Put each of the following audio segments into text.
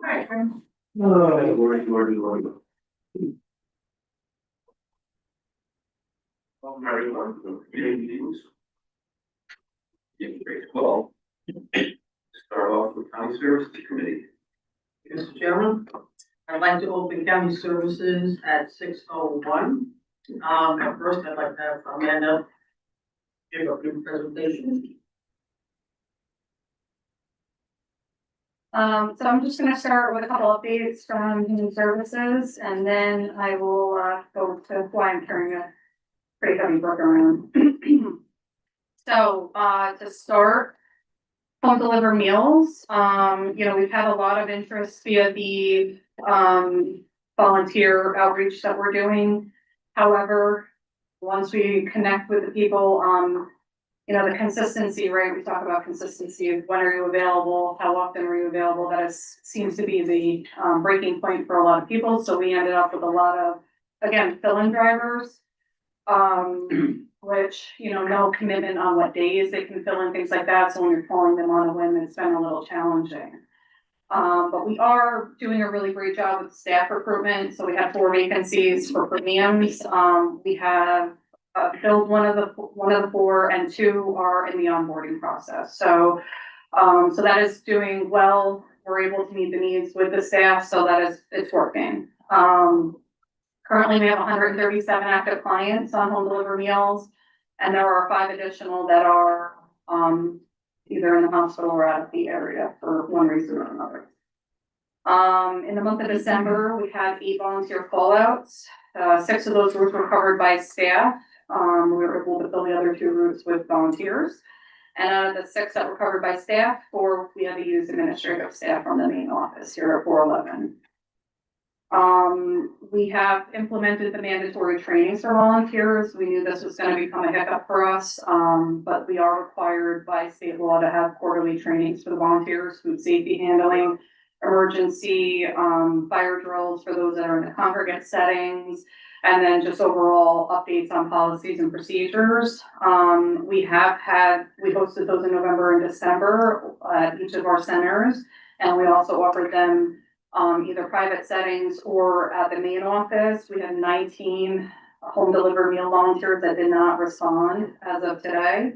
Welcome everyone to the community meetings. In grade 12. Start off with county services committee. Mr. Chairman, I'd like to open county services at 6:01. At first, I'd like to have Amanda give a brief presentation. So I'm just going to start with a couple updates from human services, and then I will go to why I'm carrying a pretty heavy book around. So to start, home deliver meals. We've had a lot of interest via the volunteer outreach that we're doing. However, once we connect with the people, the consistency, right? We talk about consistency of when are you available, how often are you available. That seems to be the breaking point for a lot of people. So we ended up with a lot of, again, fill-in drivers, which, no commitment on what days they can fill in, things like that. So when you're calling them on a whim, it's been a little challenging. But we are doing a really great job with staff recruitment. So we have 4 vacancies for premiums. We have filled one of the 4, and 2 are in the onboarding process. So that is doing well. We're able to meet the needs with the staff, so it's working. Currently, we have 137 active clients on home deliver meals, and there are 5 additional that are either in the hospital or out of the area for one reason or another. In the month of December, we had 8 volunteer call-outs. 6 of those routes were covered by staff. We were able to fill the other 2 routes with volunteers. And out of the 6 that were covered by staff, 4 we had to use administrative staff from the main office here at 411. We have implemented the mandatory trainings for volunteers. We knew this was going to become a hiccup for us, but we are required by state law to have quarterly trainings for the volunteers, food safety handling, emergency, fire drills for those that are in the congregate settings, and then just overall updates on policies and procedures. We hosted those in November and December at each of our centers, and we also offered them either private settings or at the main office. We had 19 home delivered meal volunteers that did not respond as of today,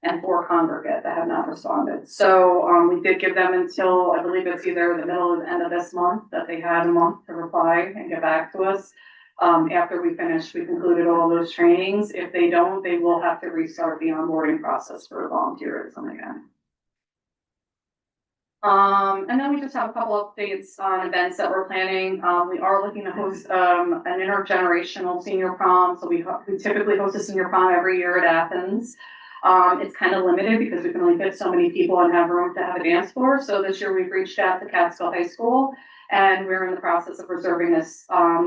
and 4 congregate that have not responded. So we did give them until, I believe it's either the middle or the end of this month, that they had a month to reply and get back to us. After we concluded all those trainings. If they don't, they will have to restart the onboarding process for volunteerism again. And then we just have a couple updates on events that we're planning. We are looking to host an intergenerational senior prom. So we typically host a senior prom every year at Athens. It's kind of limited because we can only fit so many people and have room to have a dance floor. So this year we've reached out to Catskill High School, and we're in the process of reserving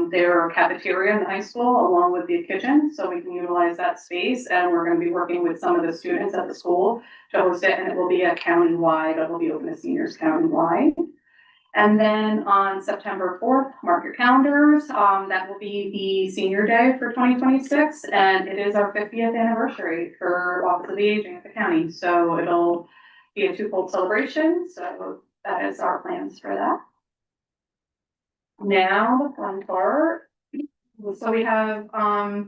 their cafeteria in the high school along with the kitchen, so we can utilize that space. And we're going to be working with some of the students at the school to host it, and it will be a countywide. It will be open to seniors countywide. And then on September 4th, mark your calendars. That will be the senior day for 2026, and it is our 50th anniversary for Office of the Aging at the county. So it'll be a 2-fold celebration. So that is our plans for that. Now the fun part. So we have quite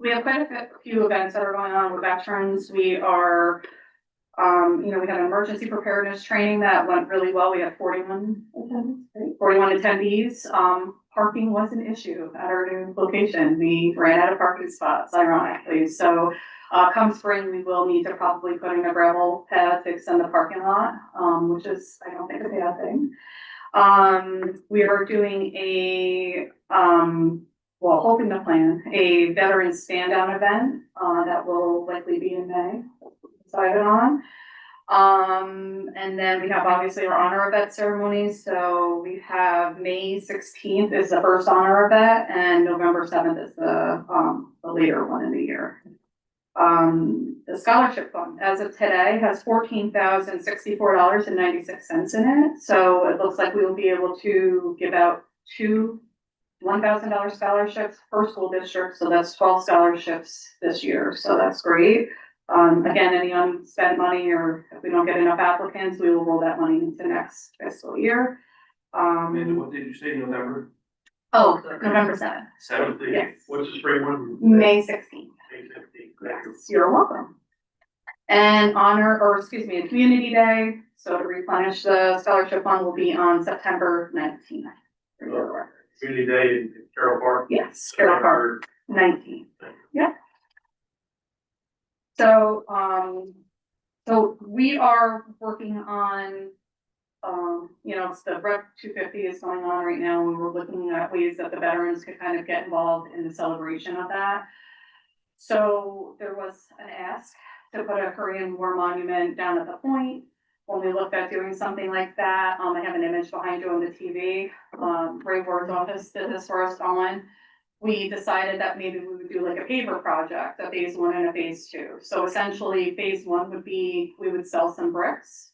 a few events that are going on with veterans. We are, we had an emergency preparedness training that went really well. We had 41 attendees. Parking was an issue at our new location. We ran out of parking spots, ironically. So come spring, we will need to probably put in a gravel pad to extend the parking lot, which is, I don't think, a bad thing. We are doing hoping to plan a veteran stand down event, that will likely be in May, decided on. And then we have obviously our honor vet ceremonies. So we have May 16th is the first honor vet, and November 7th is the later one in the year. The scholarship fund, as of today, has $14,064.96 in it. So it looks like we will be able to give out 2 $1,000 scholarships per school district. So that's 12 scholarships this year. So that's great. Again, any unspent money, or if we don't get enough applicants, we will roll that money into next fiscal year. And what did you say, November? Oh, November 7th, 7th? yes. What's the spring one? May 16th. May 15th. Yes, you're welcome. And a community day, so to replenish the scholarship fund will be on September 19th. Community Day in Carroll Park. Yes, Carroll Park, 19th, yeah. So, so we are working on, it's the Rep 250 is going on right now, and we're looking at ways that the veterans could kind of get involved in the celebration of that. So there was an ask to put a Korean War monument down at the point. When we looked at doing something like that, I have an image behind you on the TV. Ray Ward's office did this for us, Colin. We decided that maybe we would do like a paver project, a phase 1 and a phase 2. So essentially, phase 1 would be, we would sell some bricks,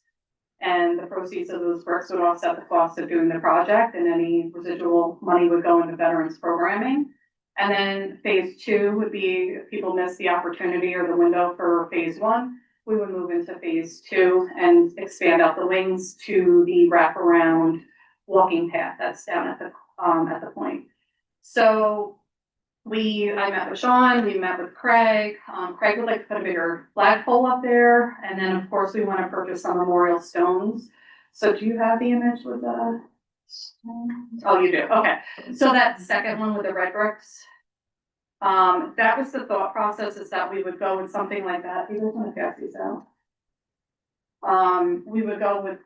and the proceeds of those bricks would offset the cost of doing the project, and any residual money would go into veterans programming. And then phase 2 would be, if people miss the opportunity or the window for phase 1, we would move into phase 2 and expand out the wings to the wraparound walking path that's down at the point. So I met with Sean, we met with Craig. Craig would like to put a bigger flagpole up there. And then of course we want to purchase some memorial stones. So do you have the image with the stones? Oh, you do, okay. So that second one with the red bricks, that was the thought process, is that we would go with something like that. You guys want to pass these out? We would go with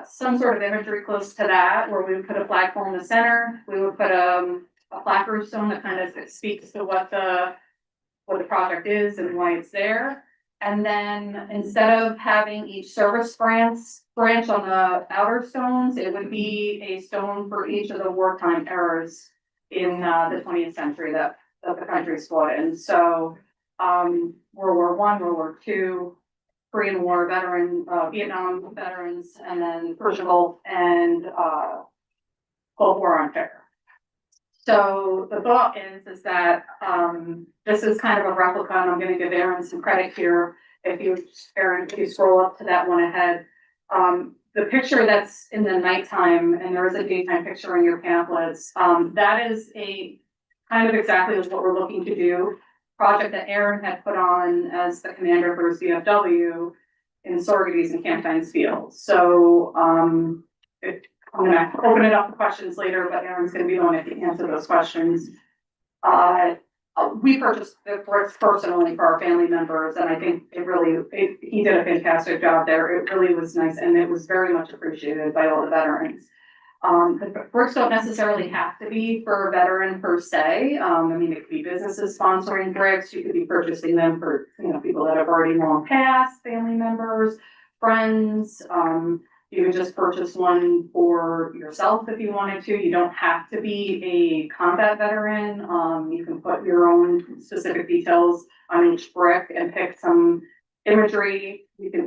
some sort of imagery close to that, where we would put a flagpole in the center. We would put a placard stone that kind of speaks to what the project is and why it's there. And then instead of having each service branch on the outer stones, it would be a stone for each of the wartime eras in the 20th century that the country's fought in. So World War I, World War II, Korean War veteran, Vietnam veterans, and then Persian Gulf and Cold War on Terror. So the thought is that this is kind of a replica, and I'm going to give Aaron some credit here. If you scroll up to that one ahead, the picture that's in the nighttime, and there is a daytime picture in your pamphlets, that is a kind of exactly what we're looking to do. Project that Aaron had put on as the commander for CFW in Sorgeties and Camp Dines Field. So I'm gonna open it up for questions later, but Aaron's gonna be the one to answer those questions. We purchased the bricks personally for our family members, and I think he did a fantastic job there. It really was nice, and it was very much appreciated by all the veterans. The bricks don't necessarily have to be for a veteran per se. It could be businesses sponsoring bricks. You could be purchasing them for, people that have already long passed, family members, friends. You could just purchase one for yourself if you wanted to. You don't have to be a combat veteran. You can put your own specific details on each brick and pick some imagery.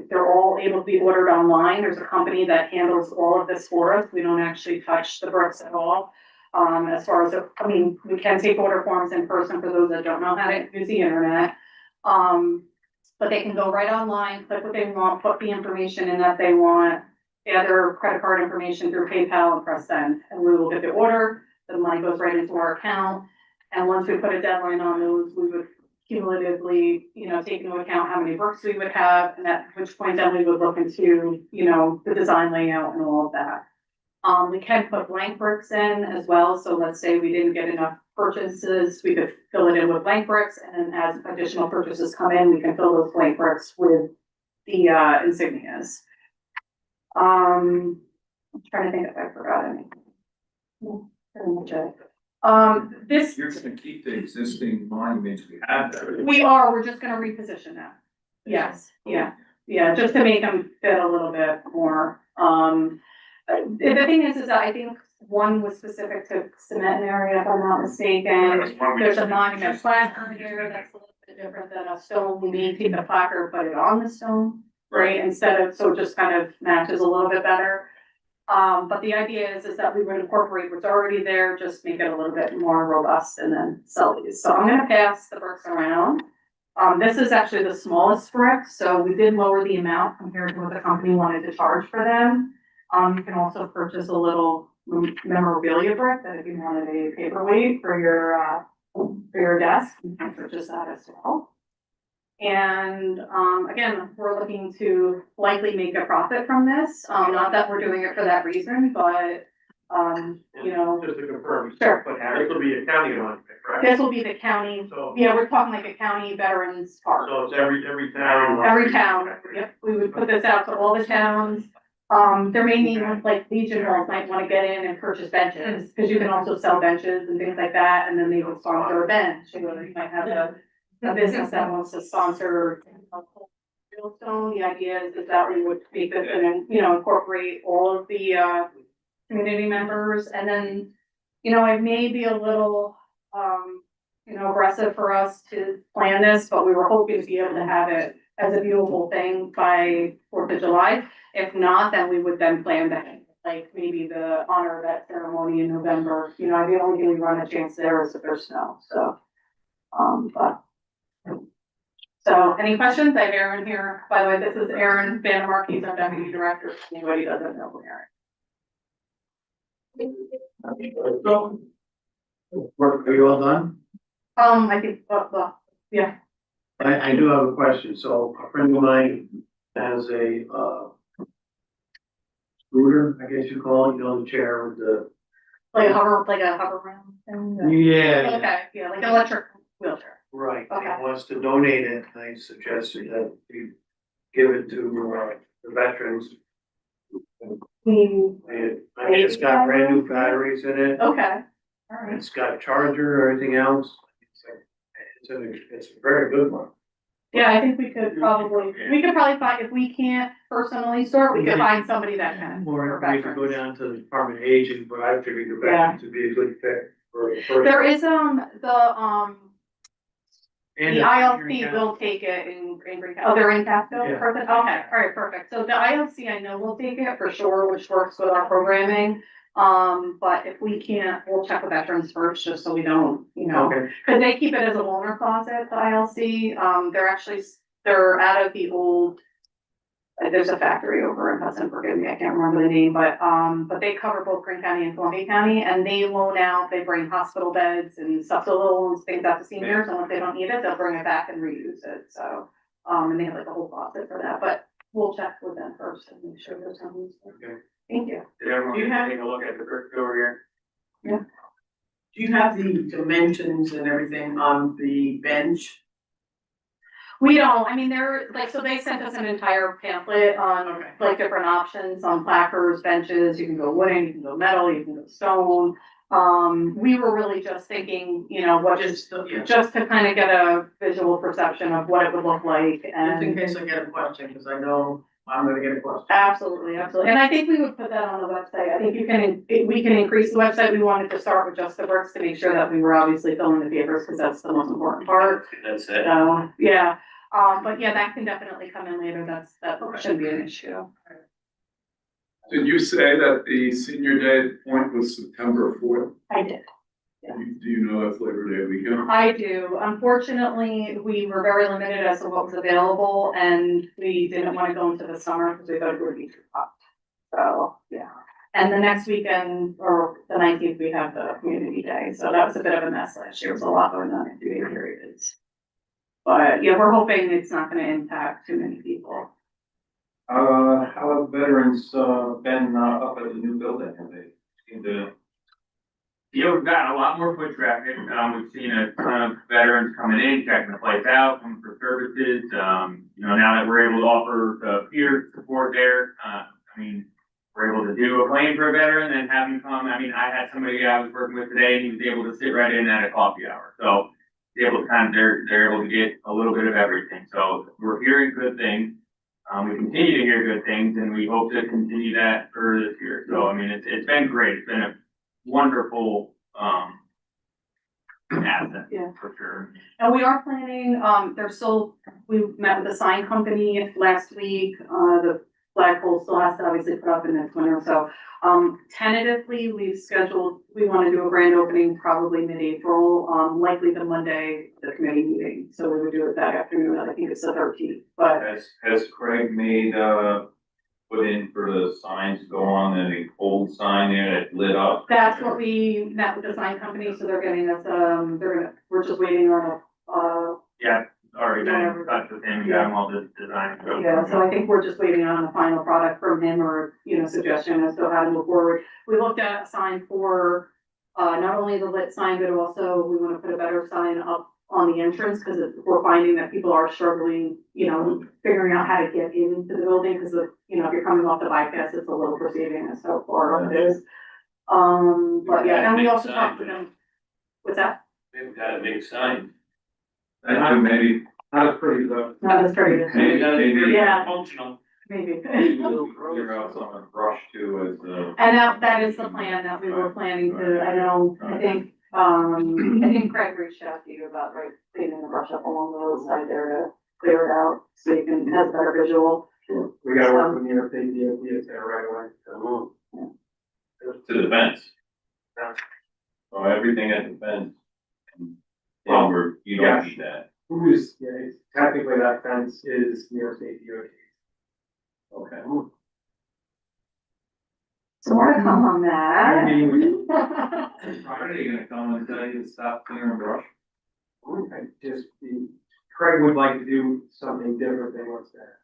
They're all able to be ordered online. There's a company that handles all of this for us. We don't actually touch the bricks at all. As far as, we can take order forms in person for those that don't know how to use the internet. But they can go right online, click what they want, put the information in that they want, add their credit card information through PayPal and press send. And we will get the order, the money goes right into our account. And once we put a deadline on those, we would cumulatively, take into account how many bricks we would have, and at which point then we would look into, the design layout and all of that. We can put blank bricks in as well. So let's say we didn't get enough purchases, we could fill it in with blank bricks, and then as additional purchases come in, we can fill those blank bricks with the insignias. I'm trying to think if I forgot anything. No, pretty much it. You're gonna keep the existing monuments we have there. We're just gonna reposition them. Yes, yeah, just to make them fit a little bit more. The thing is that I think one was specific to cement area, if I'm not mistaken. There's a monument placard here that's a little bit different than a stone. We may take the placard, put it on the stone, right? Instead of, so it just kind of matches a little bit better. But the idea is that we would incorporate what's already there, just make it a little bit more robust and then sell these. So I'm gonna pass the bricks around. This is actually the smallest brick, so we did lower the amount compared to what the company wanted to charge for them. You can also purchase a little memorabilia brick that if you wanted a paperweight for your desk, you can purchase that as well. And, again, we're looking to likely make a profit from this, not that we're doing it for that reason, but, you know. Just to confirm. Sure. But this will be a county monument, correct? This will be the county, So, yeah, we're talking like a county veterans park. so it's every town. Every town, yep, we would put this out to all the towns. There may be like Legion Halls might wanna get in and purchase benches, cause you can also sell benches and things like that, and then they would sponsor a bench. You know, you might have a business that wants to sponsor Fieldstone. The idea is that we would make this and, you know, incorporate all of the, community members, and then, you know, it may be a little, you know, aggressive for us to plan this, but we were hoping to be able to have it as a viewable thing by 4th of July. If not, then we would then plan to have, like, maybe the honor of that ceremony in November. You know, the only thing we run a chance there is if there's snow, so. So, any questions? I have Aaron here. By the way, this is Aaron Vandermark, he's our deputy director, if anybody doesn't know Aaron. So, are you all done? I think, yeah, I do have a question. So a friend of mine has a, scooter, I guess you call it, you know, the chair with the. like a hover round thing. Yeah. Okay, yeah, like an electric wheelchair. Right, Okay. he wants to donate it, and I suggested that we give it to, the veterans. Hmm, And, I mean, it's got brand new batteries in it, okay, all right. it's got a charger, everything else. It's a very good one. Yeah, I think we could probably find, if we can't personally store it, we could find somebody that can. Or for we could go veterans. down to the Department of Aging, but I figured the Yeah. veterans would be a good fit for a person. There is, And the it's ILC here in will take it in Greene. Oh, they're in Casco? Yeah. Perfect, okay, all right, perfect. So the ILC, I know will take it for sure, which works with our programming. But if we can't, we'll check with veterans first, just so we don't, you know, Okay, cause they keep it as a loaner closet, the ILC. They're out of the old, there's a factory over in Hudson, forgive me, I can't remember the name, but they cover both Greene County and Columbia County, and they loan out, they bring hospital beds and stuff, so loans, things out to seniors, and if they don't need it, they'll bring it back and reuse it, so. And they have like a whole closet for that, but we'll check with them first and make sure there's something. okay. Thank you. Did everyone Do you have- take a look at the brick over here? Do you have the dimensions and everything on the bench? We don't, I mean, they're, like, so they sent us an entire pamphlet on, Okay. like, different options on placards, benches, you can go wooden, you can go metal, you can go stone. We were really just thinking, you know, what Just, yeah, just to kind of get a visual perception of what it would look like just in and. case I get a question, because I know I'm gonna get a question. Absolutely, absolutely, and I think we would put that on the website, I think we can increase the website, we wanted to start with just the bricks to make sure that we were obviously filling the papers, because that's the most important part. That's it. So, yeah, but yeah, that can definitely come in later, that shouldn't be an issue. Did you say that the senior day point was September 4th? I did. Do you know that's Labor Day weekend? I do. Unfortunately, we were very limited as to what was available, and we didn't want to go into the summer because we thought it would be too hot. So, yeah. And the next weekend, or the 19th, we have the community day, so that was a bit of a mess last year. It was a lot going on in 2 day periods. But yeah, we're hoping it's not gonna impact too many people. How have veterans, been, up at the new building? Have they seemed to? Yeah, we've gotten a lot more foot traffic. We've seen a ton of veterans coming in, checking the place out, coming for services. You know, now that we're able to offer the peer support there, I mean, we're able to do a claim for a veteran and have him come. I mean, I had somebody I was working with today and he was able to sit right in at a coffee hour. So able to kind of, they're able to get a little bit of everything. So we're hearing good things. We continue to hear good things and we hope to continue that for this year. So, I mean, it's been great. It's been a wonderful, asset. Yeah. For sure. And we are planning, we met with the sign company last week, the flagpole still has to obviously put up in next winter, so. Tentatively, we wanna do a grand opening probably mid-April, likely the Monday, the committee meeting, so we would do it that afternoon, I think it's the 13th, but. Has Craig made, put in for the signs to go on, and the old sign there that lit up? That's what we met with the sign company, so they're getting us, we're just waiting on Yeah, already been in touch with him, got him all the design. yeah, so I think we're just waiting on the final product from him or, suggestion as to how to move forward. We looked at a sign for, not only the lit sign, but also we wanna put a better sign up on the entrance, cause we're finding that people are struggling, figuring out how to get into the building, cause if you're coming off the bypass, it's a little proceeding as so far it is. But yeah, and we also talked to them. What's that? They've got a big sign. Maybe, Not as pretty though. Not as pretty as. maybe. Yeah. Functional. Maybe. Figure out some brush too as the. And that is the plan that we were planning to, I think Craig reached out to you about, right, cleaning the brush up along the roadside there to clear it out, so you can have better visual. We gotta work with New York State DOT there right away, so. To the fence. So everything at the fence. Yeah, where you don't need that. It's technically that fence is New York State DOT. Okay. So more to come on that. Meeting with- Are they gonna come and tell you to stop clearing brush? Craig would like to do something different than what's there.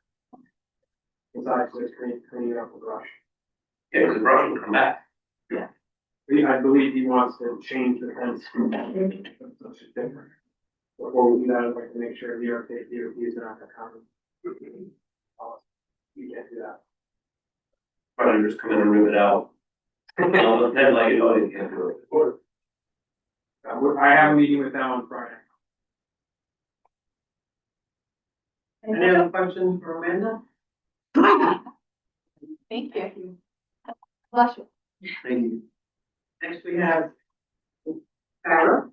Besides just cleaning up the brush. Yeah, because the brush will come back. I believe he wants to change the fence. Such a different. Before we do that, I'd like to make sure New York State DOT is not gonna come. You can't do that. Probably just come in and rip it out. Then like, you can't do it. I have a meeting with them on Friday. Any other questions for Amanda? Thank you. Bless you. Thank you. Next we have Sarah.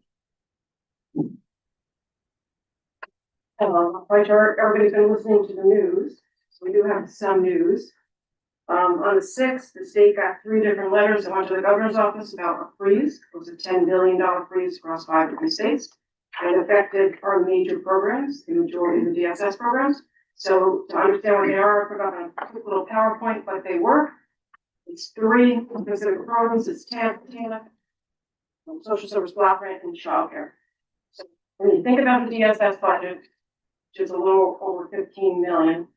I'm sure everybody's been listening to the news, so we do have some news. On the sixth, the state got 3 different letters that went to the governor's office about a freeze. It was a $10 billion freeze across 5 different states. And it affected our major programs, the majority of the DSS programs. So to understand what they are, I put up a quick little PowerPoint, but they work. It's 3 specific programs, it's TANF, social service block grant, and childcare. So when you think about the DSS budget, which is a little over 15 million,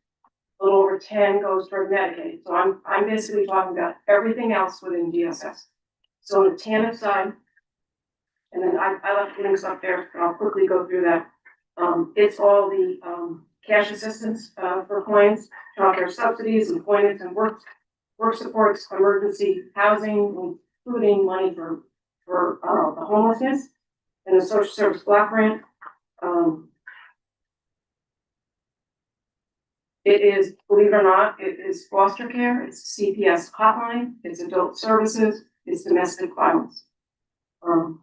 a little over 10 goes toward Medicaid. So I'm basically talking about everything else within DSS. So on the TANF side, and then I left links up there, and I'll quickly go through that. It's all the cash assistance for clients, childcare subsidies, employment and work supports, emergency housing, including money for the homelessness, and the social service block grant. It is, believe it or not, it is foster care, it's CPS hotline, it's adult services, it's domestic violence. And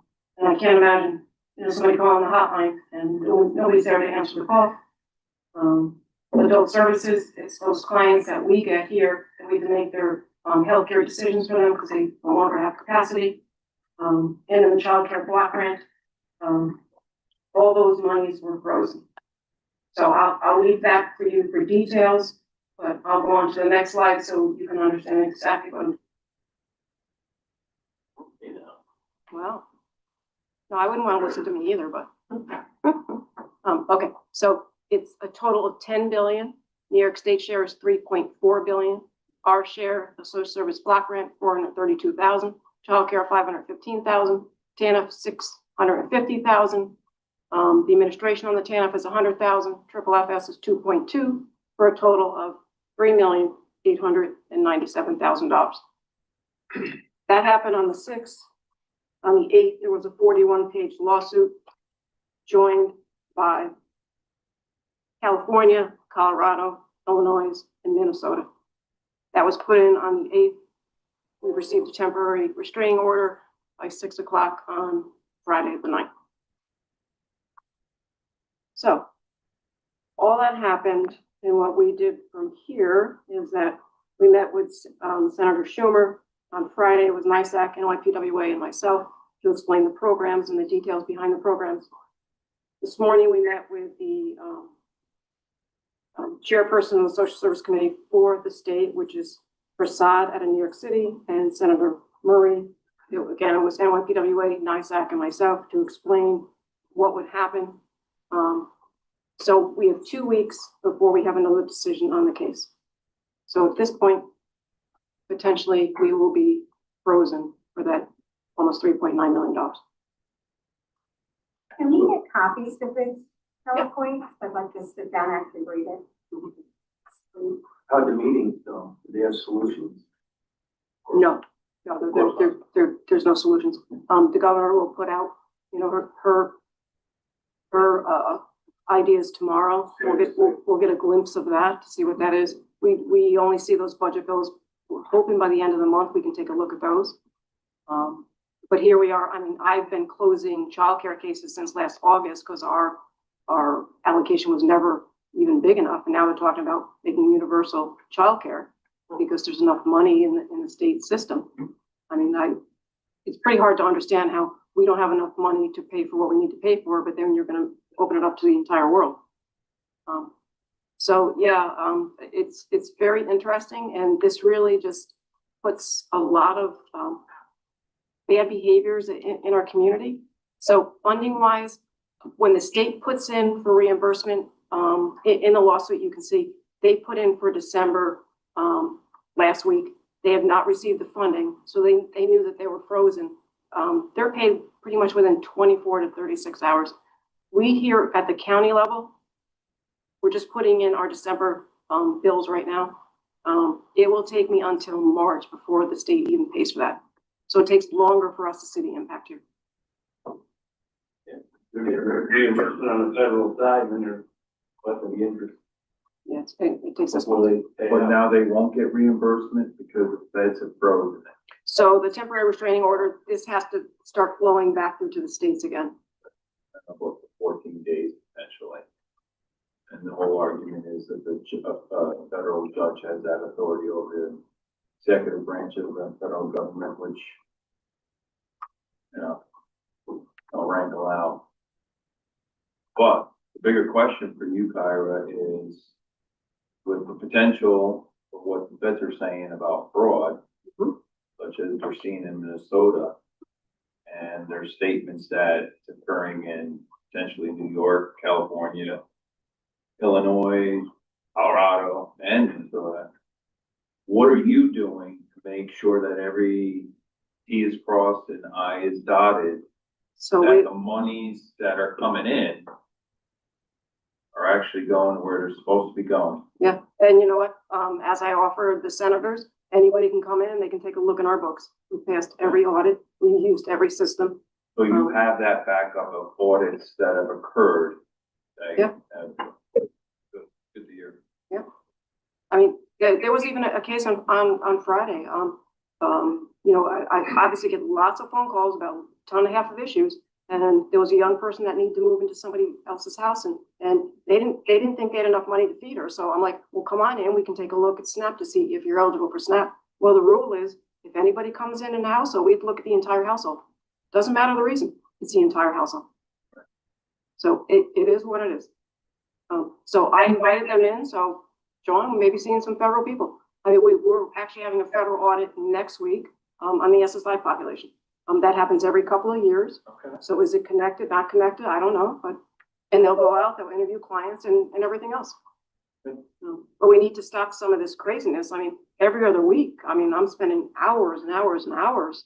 I can't imagine, somebody calling the hotline and nobody's there to answer the call. Adult services, it's those clients that we get here that we can make their healthcare decisions for them because they no longer have capacity. And then the child care block grant, all those monies were frozen. So I'll leave that for you for details, but I'll go on to the next slide so you can understand exactly what. Well, no, I wouldn't want to listen to me either, but. Okay, so it's a total of 10 billion. New York State share is 3.4 billion. Our share, the social service block grant, 432,000. Childcare, 515,000. TANF, 650,000. The administration on the TANF is 100,000. Triple FS is 2.2 for a total of $3,897,000. That happened on the 6th. On the 8th, there was a 41-page lawsuit joined by California, Colorado, Illinois, and Minnesota. That was put in on the 8th. We received a temporary restraining order by 6 o'clock on Friday the 9th. So all that happened, and what we did from here is that we met with Senator Schumer on Friday. It was NYSAC, NYPWA, and myself to explain the programs and the details behind the programs. This morning we met with the chairperson of the Social Service Committee for the state, which is Prasad out of New York City, and Senator Murray. Again, it was NYPWA, NISAC, and myself to explain what would happen. So we have 2 weeks before we have another decision on the case. So at this point, potentially, we will be frozen for that almost $3.9 million. Can we get copies of this PowerPoint? I'd like to sit down and actually read it. How the meetings go? Do they have solutions? No, there's no solutions. The governor will put out, her ideas tomorrow. We'll get a glimpse of that to see what that is. We only see those budget bills. We're hoping by the end of the month, we can take a look at those. But here we are. I mean, I've been closing childcare cases since last August because our allocation was never even big enough. And now we're talking about making universal childcare because there's enough money in the state system. I mean, it's pretty hard to understand how we don't have enough money to pay for what we need to pay for, but then you're going to open it up to the entire world. It's very interesting, and this really just puts a lot of bad behaviors in our community. So funding wise, when the state puts in for reimbursement, in the lawsuit, you can see they put in for December last week. They have not received the funding, so they knew that they were frozen. They're paid pretty much within 24 to 36 hours. We here at the county level, we're just putting in our December bills right now. It will take me until March before the state even pays for that. So it takes longer for us to see the impact here. They're getting reimbursement on the federal side when they're collecting the interest. Yeah, it takes us. Before they pay But out. now they won't get reimbursement because the feds have frozen it. So the temporary restraining order, this has to start flowing back through to the states again. About 14 days potentially. And the whole argument is that the federal judge has that authority over the executive branch of the federal government, which, I'll wrangle out. But the bigger question for you, Kyra, is with the potential of what the vets are saying about fraud, such as we're seeing in Minnesota, and there's statements that it's occurring in potentially New York, California, Illinois, Colorado, and Minnesota. What are you doing to make sure that every T is crossed and I is dotted, So that the monies that are coming in are actually going where they're supposed to be going? yeah, and you know what? As I offered the senators, anybody can come in and they can take a look in our books. We passed every audit. We used every system. So you have that backup of audits that have occurred. That Yeah. Good to hear. I mean, there was even a case on Friday. I obviously get lots of phone calls about a ton and a half of issues. And there was a young person that needed to move into somebody else's house and they didn't think they had enough money to feed her. So I'm like, well, come on in, we can take a look at SNAP to see if you're eligible for SNAP. Well, the rule is if anybody comes in the household, we have to look at the entire household. Doesn't matter the reason, it's the entire household. So it is what it is. So I invited them in, so John, we may be seeing some federal people. I mean, we're actually having a federal audit next week on the SSI population. That happens every couple of years. Okay. So is it connected, not connected? I don't know, and they'll go out, they'll interview clients and everything else. But we need to stop some of this craziness. I mean, every other week, I'm spending hours and hours and hours,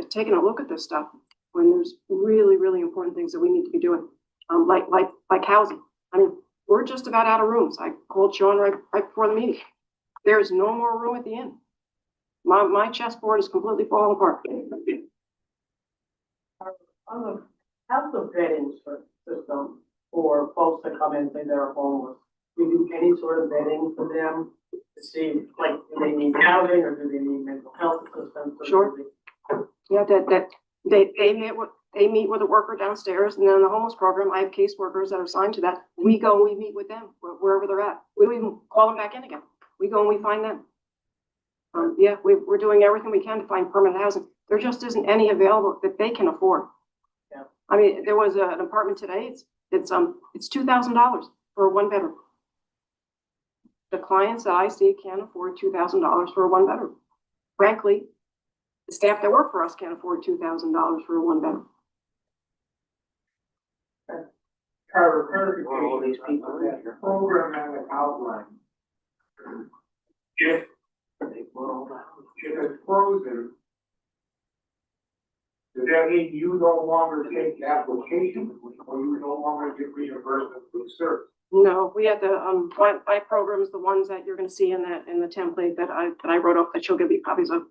taking a look at this stuff when there's really, really important things that we need to be doing. Like housing. We're just about out of rooms. I called Sean right before the meeting. There's no more room at the inn. My chessboard is completely falling apart. On the health of vetting system for folks that come in and say they're homeless, we do any sort of vetting for them to see, like, do they need housing or do they need mental health assistance? Sure. Yeah, they meet with a worker downstairs, and then in the homeless program, I have caseworkers that are assigned to that. We go and we meet with them wherever they're at. We don't even call them back in again. We go and we find them. We're doing everything we can to find permanent housing. There just isn't any available that they can afford. Yeah. There was an apartment today. It's $2,000 for a one bedroom. the clients that I see can't afford $2,000 for a one bedroom. Frankly, the staff that work for us can't afford $2,000 for a one bedroom. Carter, clarification, all these people in your programmatic outline. If it's frozen, does that mean you no longer take the application, or you no longer get reimbursement for the service? No, we had the, my programs, the ones that you're gonna see in the template that I wrote up, that you'll give me copies of.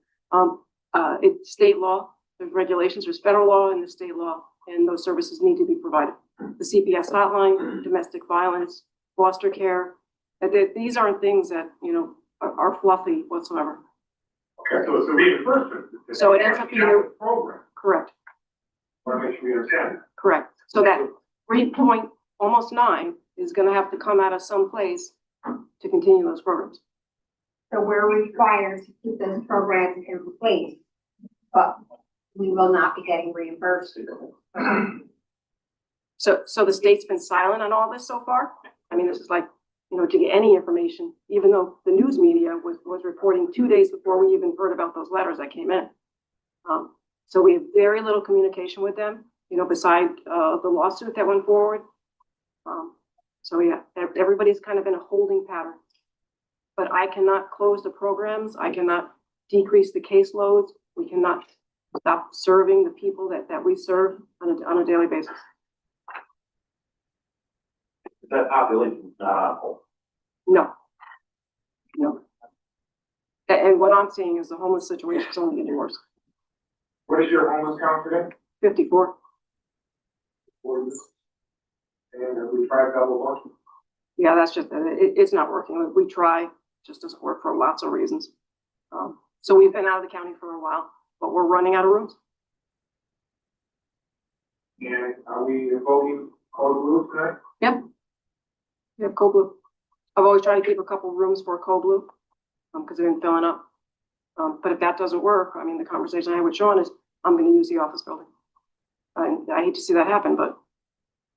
It's state law, there's regulations, there's federal law and the state law, and those services need to be provided. The CPS hotline, domestic violence, foster care, these aren't things that, you know, are fluffy whatsoever. Okay, so it's a reimbursement. So it ends up being a program. Correct, Want to make sure we understand that. correct. So that 3.9 almost is gonna have to come out of some place to continue those programs. So we're required to keep those programs in place, but we will not be getting reimbursed. So the state's been silent on all this so far? I mean, this is like, you know, to get any information, even though the news media was reporting 2 days before we even heard about those letters that came in. So we have very little communication with them, you know, beside, the lawsuit that went forward. So yeah, everybody's kind of in a holding pattern. But I cannot close the programs, I cannot decrease the caseloads, we cannot stop serving the people that we serve on a daily basis. That population, No. No. And what I'm seeing is the homeless situation is only getting worse. what is your homeless count today? 54. And we tried double one. Yeah, that's just, it's not working. We try, just doesn't work for lots of reasons. So we've been out of the county for a while, but we're running out of rooms. And are we voting code blue tonight? Yep. Yeah, Cold Blue. I've always tried to keep a couple rooms for Cold Blue, because they've been filling up. But if that doesn't work, I mean, the conversation I had with Sean is, I'm gonna use the office building. I hate to see that happen, but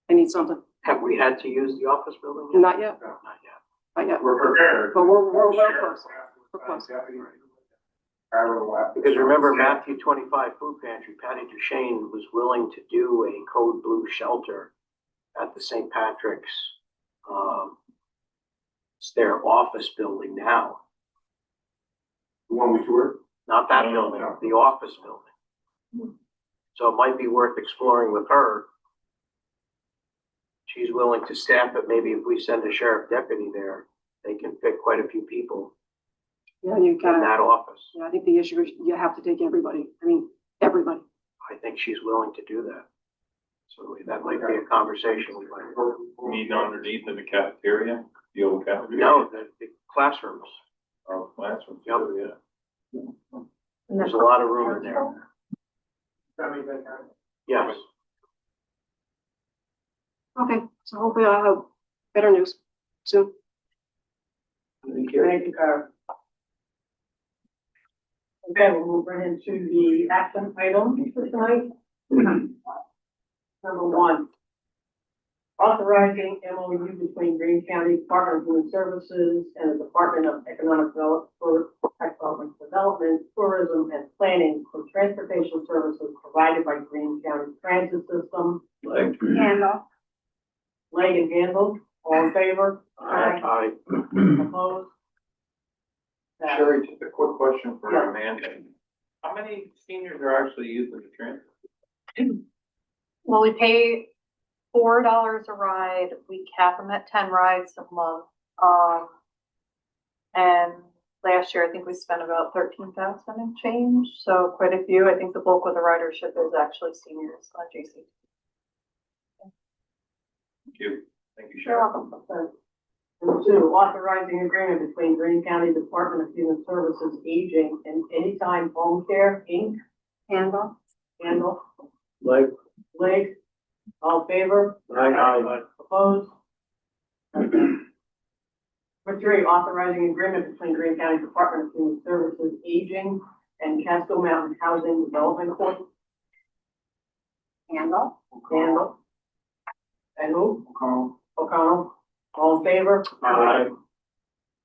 I need something. Have we had to use the office building? Not yet, No, not yet. not yet. We're prepared. But we're very close. We're close. Because remember Matthew 25 Food Pantry, Patty Duchesne was willing to do a code blue shelter at the St. Patrick's. It's their office building now, The one we toured? not that building, the office building. So it might be worth exploring with her. She's willing to staff it. Maybe if we send a sheriff deputy there, they can fit quite a few people Yeah, you in gotta, that office. yeah, I think the issue is you have to take everybody. I mean, everybody. I think she's willing to do that. So that might be a conversation we might. Meeting underneath in the cafeteria, the old cafeteria. No, the classrooms. Oh, classroom. Yep. Yeah. There's a lot of room in there. Yes. Okay, so hopefully I'll have better news soon. Thank you, Carl. Okay, we'll move right into the action item for tonight. Number one, authorizing MOU between Greene County Department of Human Services and the Department of Economic Development, Tourism, and Planning for transportation services provided by Greene County Transit System. Handle. Leg and Handle, all in favor? Aye. Opposed? That- Sherry, just a quick question for Yeah. Amanda. How many seniors are actually using the transit? Well, we pay $4 a ride, we cap them at 10 rides a month. And last year, I think we spent about 13,000 and change, so quite a few. I think the bulk of the ridership is actually seniors on JC. Thank you. Thank you, You're Sherry. welcome. Number two, authorizing agreement between Greene County Department of Human Services, Aging, and Anytime Home Care, Inc. Handle. Handle, Like, Leg, all in favor? aye. Opposed? Number three, authorizing agreement between Greene County Department of Human Services, Aging, and Casco Mountain Housing Development Corp. Handle. Handle. And who? O'Connell. All in favor? Aye.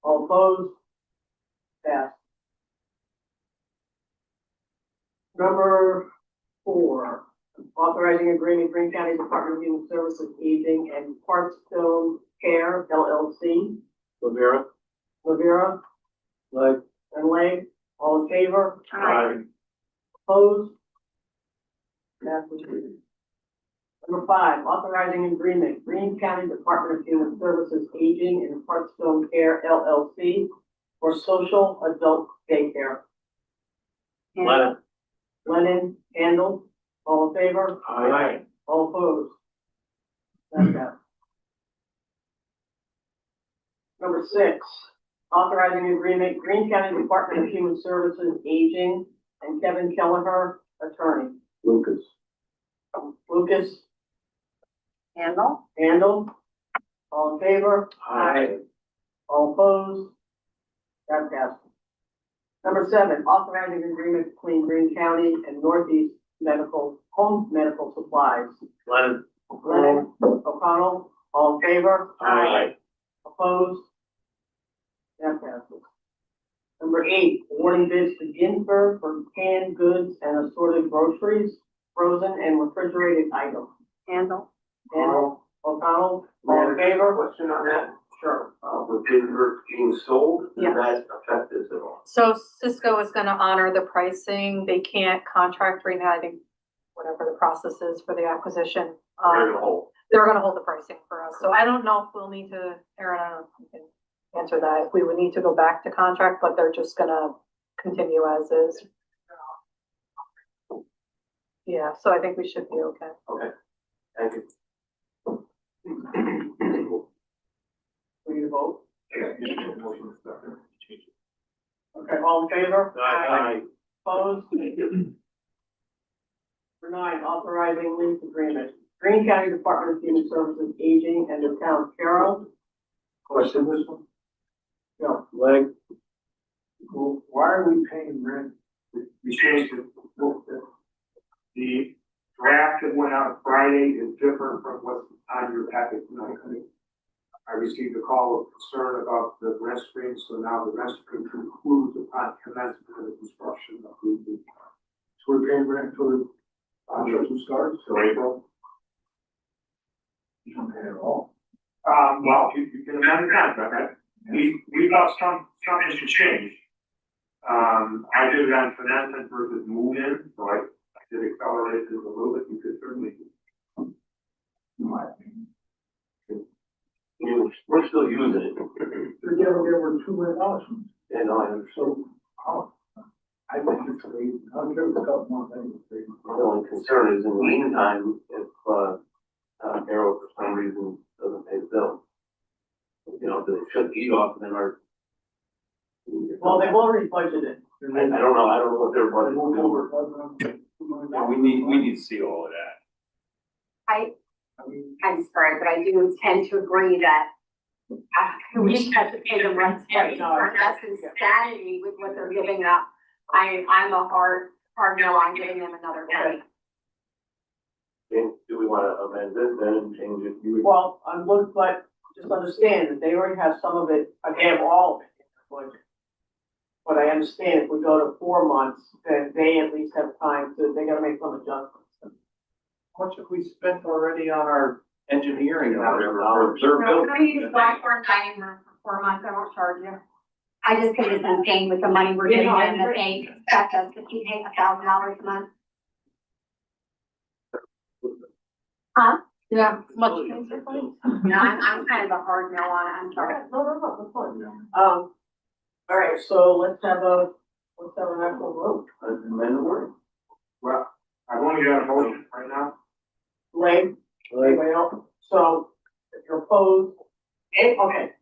All opposed? Passed. Number 4, authorizing agreement, Greene County Department of Human Services, Aging and Hearthstone Care LLC. Rivera. Rivera Leg. and Leg, all in favor? Aye. Opposed? Passes. Number 5, authorizing agreement, Greene County Department of Human Services, Aging and Hearthstone Care LLC for social adult daycare. Lennon. Lennon, Handle, all in favor? Aye. All opposed? That's that. Number 6, authorizing agreement, Greene County Department of Human Services, Aging, and Kevin Kelleher, attorney. Lucas. Lucas, Handle? Handle, all in favor? Aye. All opposed? That passes. Number 7, authorizing agreement between Greene County and Northeast Home Medical Supplies. Lennon. Lennon, O'Connell, all in favor? Aye. Opposed? That passes. Number 8, awarding bids to Ginsberg for canned goods and assorted groceries, frozen and refrigerated items. Handle? Handle, O'Connell, all in favor? Question on that? Sure. With Ginsburg being sold, does Yeah. that affect this at all? So Cisco is gonna honor the pricing. They can't contract right now, I think, whatever the process is for the acquisition. They're gonna hold. They're gonna hold the pricing for us. So I don't know if we'll need to, Aaron, I don't know if you can answer that, if we would need to go back to contract, but they're just gonna continue as is. Yeah, so I think we should be okay. Okay. Thank you. We need to vote? Okay, all in favor? Aye. Opposed? Number 9, authorizing lease agreement. Greene County Department of Human Services, Aging, and the Town of Carroll. Question this one? No. Leg. Well, why are we paying rent? We changed it. The draft that went out Friday is different from what's on your packet tonight. I received a call of concern about the rent stream, so now the rent stream concludes upon commencement of the construction of the. So we're paying rent until the construction starts, so April. You don't pay at all. Well, you can amend the contract, right? We thought something should change. I did it on commencement versus move-in, so I did accelerate it a little bit, you could certainly. In my opinion. We're still using it. Together, there were $200. Yeah, no, I understand. So, I think it's crazy. I'm sure it's a couple more things. The only concern is in the meantime, if, Arrow for some reason doesn't pay the bill. You know, they shut the heat off and then our. Well, they've already budgeted. I don't know what their budget will do. Yeah, we need to see all of that. I'm sorry, but I do tend to agree that we just have to pay the rent rate. That's insanity with what they're giving up. I'm a hard no on giving them another penny. Do we wanna amend this then and change it? Well, I'm looking, but just understand that they already have some of it, they have all of it in their budget. But I understand if we go to 4 months, then they at least have time to, they gotta make some adjustments. How much have we spent already on our engineering or whatever? No, Their No, building? can we use Blackburn dining room for 4 months? I won't charge you. I just think it's insane with the money we're giving them that they expect us to keep paying $1,000 a month. Huh? Yeah, much. No, I'm kind of a hard no on it, I'm sorry. No, that's fine. All right, so let's have an actual vote. Amend the word. Well, I've only got a motion right now. Leg, anybody else? So if you're opposed, okay.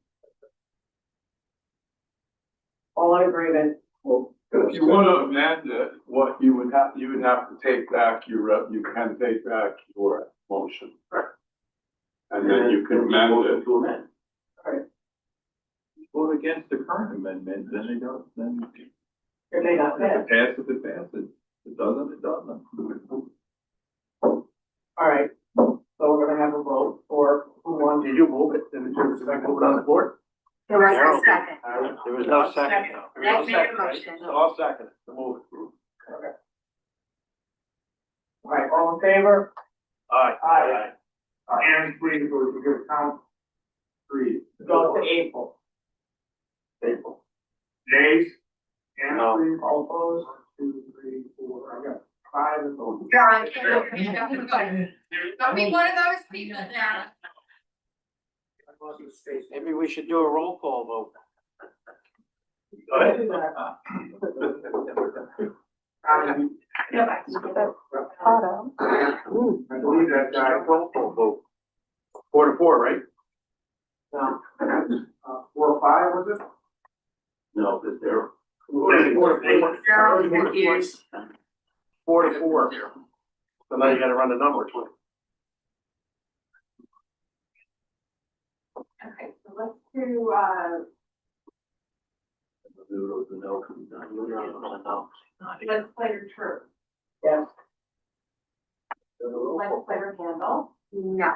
All in agreement. Well, if you want to amend it, what you would have to take back you can take back your motion. Correct. And then you can amend it. To amend. Vote against the current amendment, then they don't, then It may not if it pass. passes, it passes. If it doesn't, it doesn't. All right, so we're gonna have a vote for who wants. Did you move it? Did you move it on the board? There was a second. There was no second. That made a motion. All second, the move. All right, all in favor? Aye. And three, so we could count three. Go to April. April. Nays? And No. three, all opposed? 1, 2, 3, 4, I got 5 and those. You're on camera. Don't be one of those people now. Maybe we should do a roll call vote. I do that. I believe that, Roll call vote. 4-4, right? No. 4 or 5, was it? No, because they're. 4 confused. 4-4. So now you gotta run the numbers. Okay, so let's do, legislator True. Yes. Legislator Handle. No.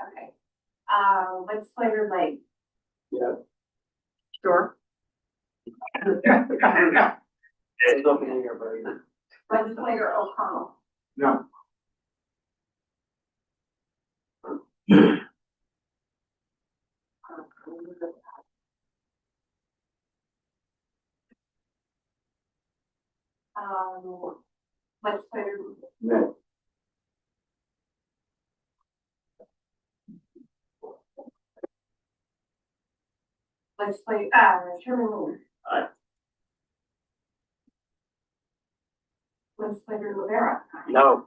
Okay. Legislator Lake. Yeah. Sure. There's nothing in here, buddy. Legislator O'Connell. No. Legislator No. Legislator, Chairman Miller. Aye. Legislator Rivera. No.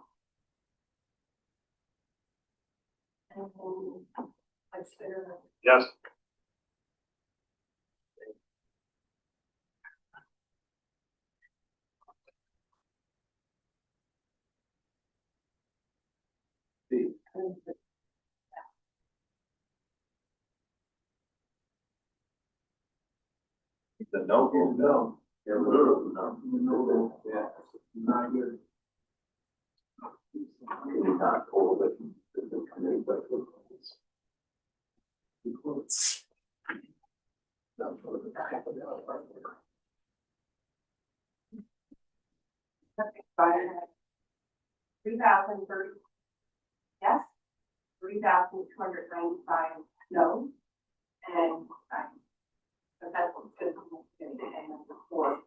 And Legislator. Yes. The no vote. No. Yeah, no. Yeah, not good. Not all of it. Expired. 3,030. Yes. 3,295 no. And but that's what's good. And the 4.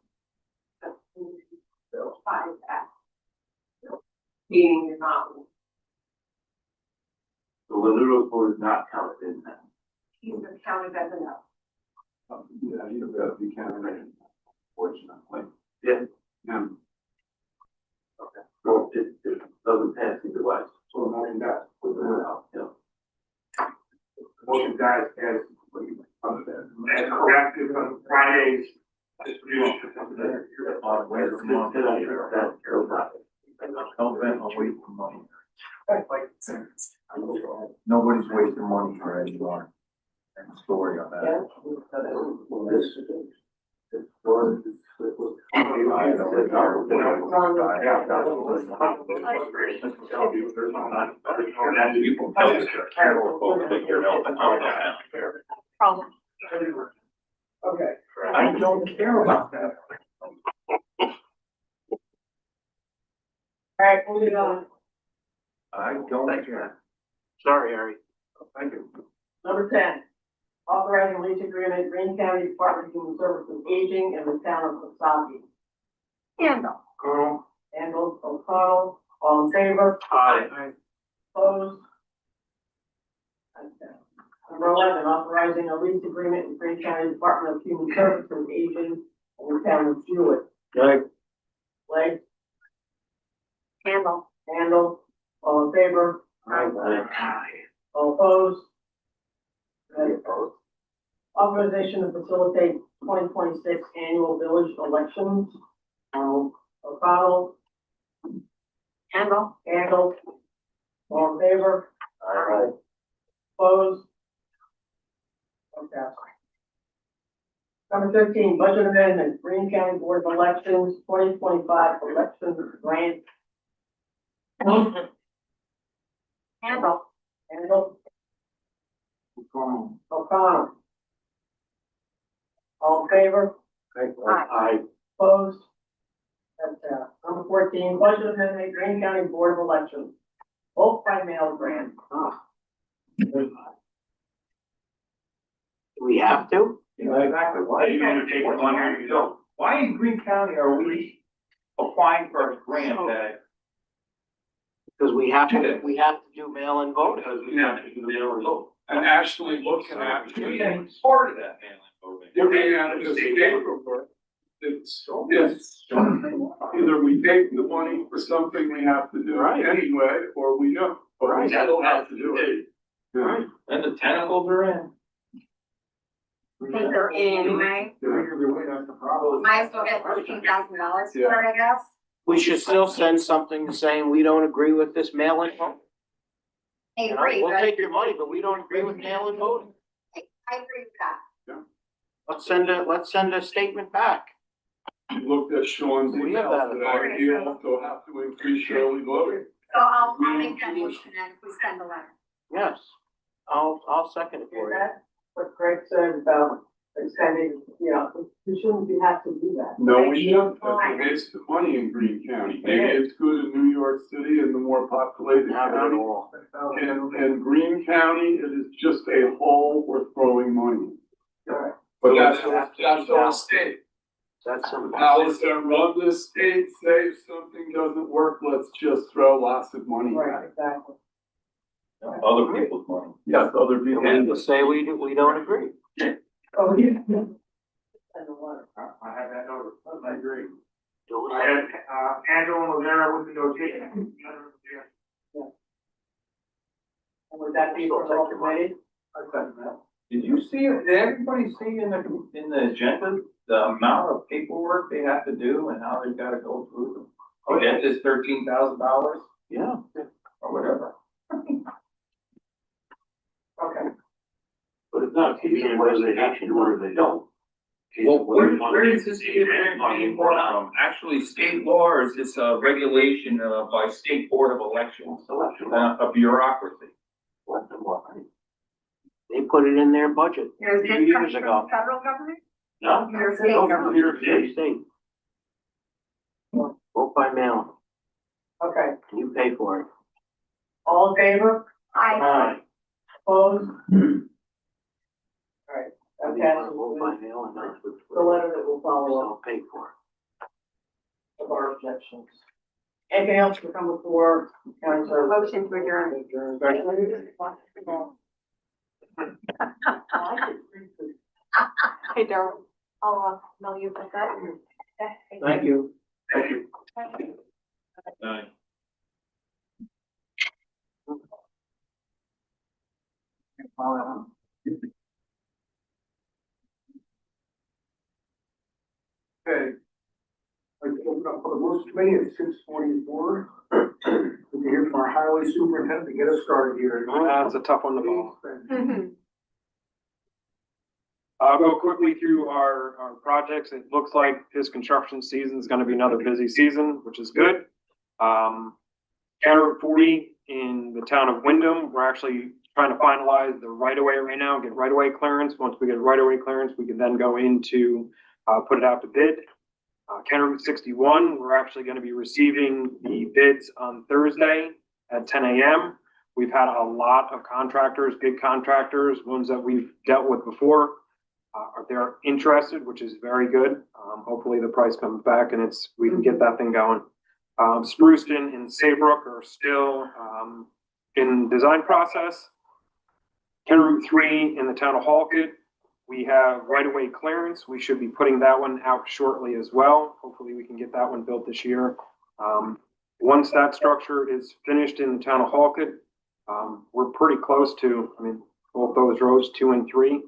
So 5 that. Meaning you're not. So the noodle vote is not counted in that. He's counted as a no. Yeah, you can, fortunately. Yeah. Yeah. Okay. Well, it doesn't pass either way. So the motion dies. Yeah. The motion dies as corrected on Friday's distribution. Don't bet on wasting money. Nobody's wasting money for anymore. And the story on that. Problem. Okay. I don't care about that. All right, moving on. I don't care. Sorry, Harry. Thank you. Number 10, authorizing lease agreement, Greene County Department of Human Services Aging in the town of Coxsackie. Handle. Carl? Handle, O'Connell, all in favor? Aye. Opposed? Okay. Number 11, authorizing a lease agreement with Greene County Department of Human Services Aging in the town of Jewett. Aye. Blake, Handle. Handle, all in favor? Aye. All opposed? Okay. Authorization to facilitate 2026 annual village elections. O'Connell, Handle. Handle, all in favor? Aye. Opposed? Okay. Number 13, budget amendment, Greene County Board of Elections, 2025 elections grant. Handle. Handle. O'Connor. All in favor? I, Opposed? That's, number 14, budget amendment, Greene County Board of Elections. Vote by mail grant. do we have to? Exactly, why are you gonna take the money or you don't? Why in Greene County are we applying for a grant that? Because we have to do mail-in voting. Because we have to do mail-in vote. And actually looking at, We ain't part of that mail-in voting. looking at this paperwork, it's, either we take the money for something we have to do Right. anyway, or we don't, but we Right. still have to do it. Right. And the tentacles are in. I think they're in anyway. Might as well get $13,000 for it, I guess. We should still send something saying we don't agree with this mail-in vote. I You know, agree, we'll but take your money, but we don't agree with mail-in voting. I agree with that. Let's send a statement back. Looked at Sean's We have email that today, authority. you also have to increase early voting. So I'll make that motion then if we send a letter. Yes, I'll second it Is for you. that what Greg said about extending, we shouldn't have to do that. No, we shouldn't, that's a waste of money in Greene County. Maybe it's good in New York City and the more populated Have it county. all. And Greene County, it is just a hole we're throwing money. Alright. But that's our state. That's some. Powers that run the state say if something doesn't work, let's just throw lots of money Right, at it. exactly. Other people's money. Yes, other people. And we say we don't agree. Oh, yeah. Send a letter. I have that notice, I agree. Do I it. had, Angela was there with the notation. And would that be for the whole committee? I said that. Did you see, did everybody see in the agenda, the amount of paperwork they have to do and how they've gotta go through to get this $13,000 Yeah. or whatever? Okay. But it's not, whether they have to or they don't. Well, where is this being brought from? Actually, state law, or is this a regulation, by State Board of Elections, a bureaucracy? They put it in their budget There's 2 this years comes from ago. the federal government? No. Your state No, government. your state. Vote by mail, Okay, and you pay for it. all in favor? I, Opposed? Alright, Whether that you wanna vote by passes mail or not, with the letter that will follow up I'll pay for it. of our objections. Anything else to come before county service? motion to adjourn. Hey, Darryl, I'll, mail you about that. Thank you. Thank you. Okay. I'd like to open up for the Rules Committee at 6:44. We can hear from our highway superintendent to get us started here. That's a tough one to follow. Mhm. I'll go quickly through our projects. It looks like this construction season is gonna be another busy season, which is good. County Route 40 in the town of Wyndham, we're actually trying to finalize the right-of-way right now, get right-of-way clearance. Once we get right-of-way clearance, we can then go into, put it out to bid. County Route 61, we're actually gonna be receiving the bids on Thursday at 10 a.m. We've had a lot of contractors, big contractors, ones that we've dealt with before. They're interested, which is very good. Hopefully the price comes back and we can get that thing going. Spruceton and Saybrook are still, in design process. County Route 3 in the town of Halkett, we have right-of-way clearance. We should be putting that one out shortly as well. Hopefully we can get that one built this year. Once that structure is finished in the town of Halkett, we're pretty close to, both those roads 2 and 3,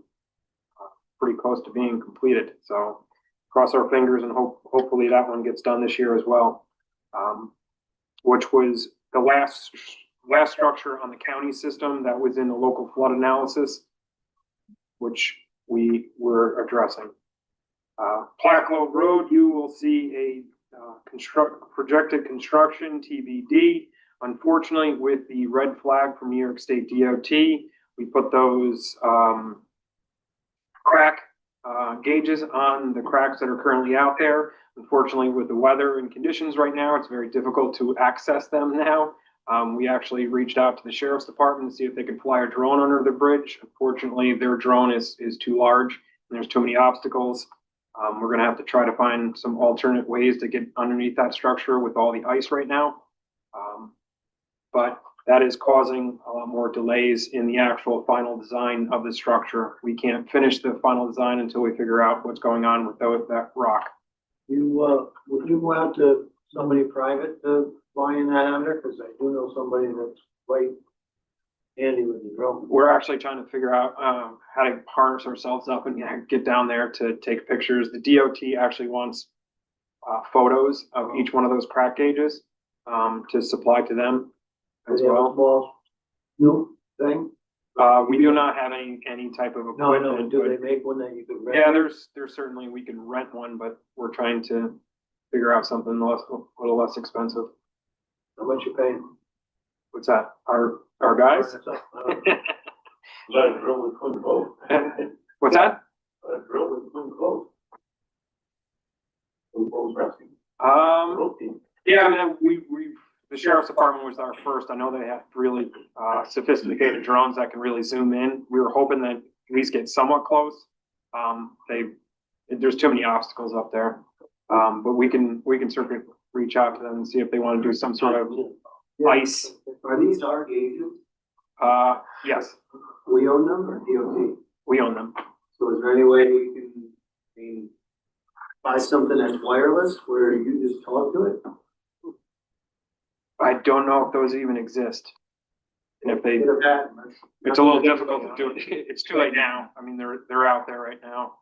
pretty close to being completed. So cross our fingers and hopefully that one gets done this year as well. Which was the last structure on the county system that was in the local flood analysis, which we were addressing. Placklow Road, you will see a projected construction TBD Unfortunately, with the red flag from New York State DOT, we put those, crack, gauges on the cracks that are currently out there. Unfortunately, with the weather and conditions right now, it's very difficult to access them now. We actually reached out to the sheriff's department to see if they could fly a drone under the bridge. Unfortunately, their drone is too large and there's too many obstacles. We're gonna have to try to find some alternate ways to get underneath that structure with all the ice right now. But that is causing a lot more delays in the actual final design of the structure. We can't finish the final design until we figure out what's going on with that rock. Would you go out to somebody private to fly in that under? Cause I do know somebody that's quite handy with the drone. We're actually trying to figure out how to harness ourselves up and get down there to take pictures. The DOT actually wants photos of each one of those crack gauges to supply to them as Do they have a well. small snoop thing? We do not have any type of No, equipment. do but- they make one that you could rent? Yeah, there's certainly, we can rent one, but we're trying to figure out something a little less expensive. How much you paying? What's that? Our guys? Let it drill with twin boat. What's that? Let it drill with twin boat. Twin boat rescue. Rope team. Yeah, I mean, the sheriff's department was our first. I know they have really sophisticated drones that can really zoom in. We were hoping that at least get somewhat close. There's too many obstacles up there. But we can certainly reach out to them and see if they want to do some sort of ice. Are these our gauges? Yes, We own them or DOT? we own them. So is there any way we can, I mean, buy something that's wireless where you just talk to it? I don't know if those even exist. And if they, Get a patent. it's a little difficult to do it. It's too late now. I mean, they're out there right now.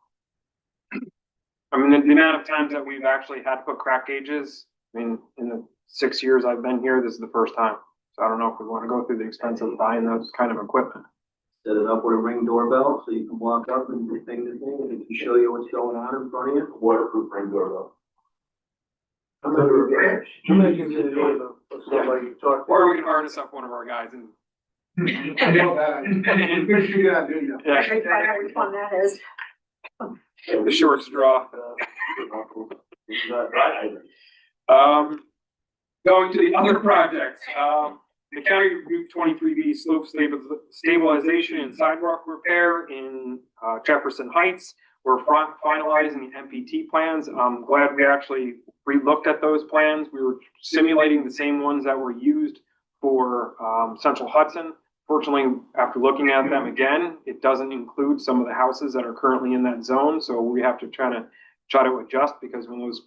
I mean, the amount of times that we've actually had to put crack gauges, I mean, in the 6 years I've been here, this is the first time. So I don't know if we want to go through the expense of buying those kind of equipment. Set it up with a Ring doorbell so you can walk up and do thing to thing and it can show you what's going on in front of you. Waterproof ring doorbell. How much is it for somebody to talk to? Or we can harness up one of our guys and. I know that. It's good you gotta do that. Yeah, Find out which one that is. the short straw. Going to the other projects, the County Route 23B slope stabilization and sidewalk repair in Jefferson Heights. We're finalizing the MPT plans. I'm glad we actually re-looked at those plans. We were simulating the same ones that were used for Central Hudson. Fortunately, after looking at them again, it doesn't include some of the houses that are currently in that zone. So we have to try to adjust because when those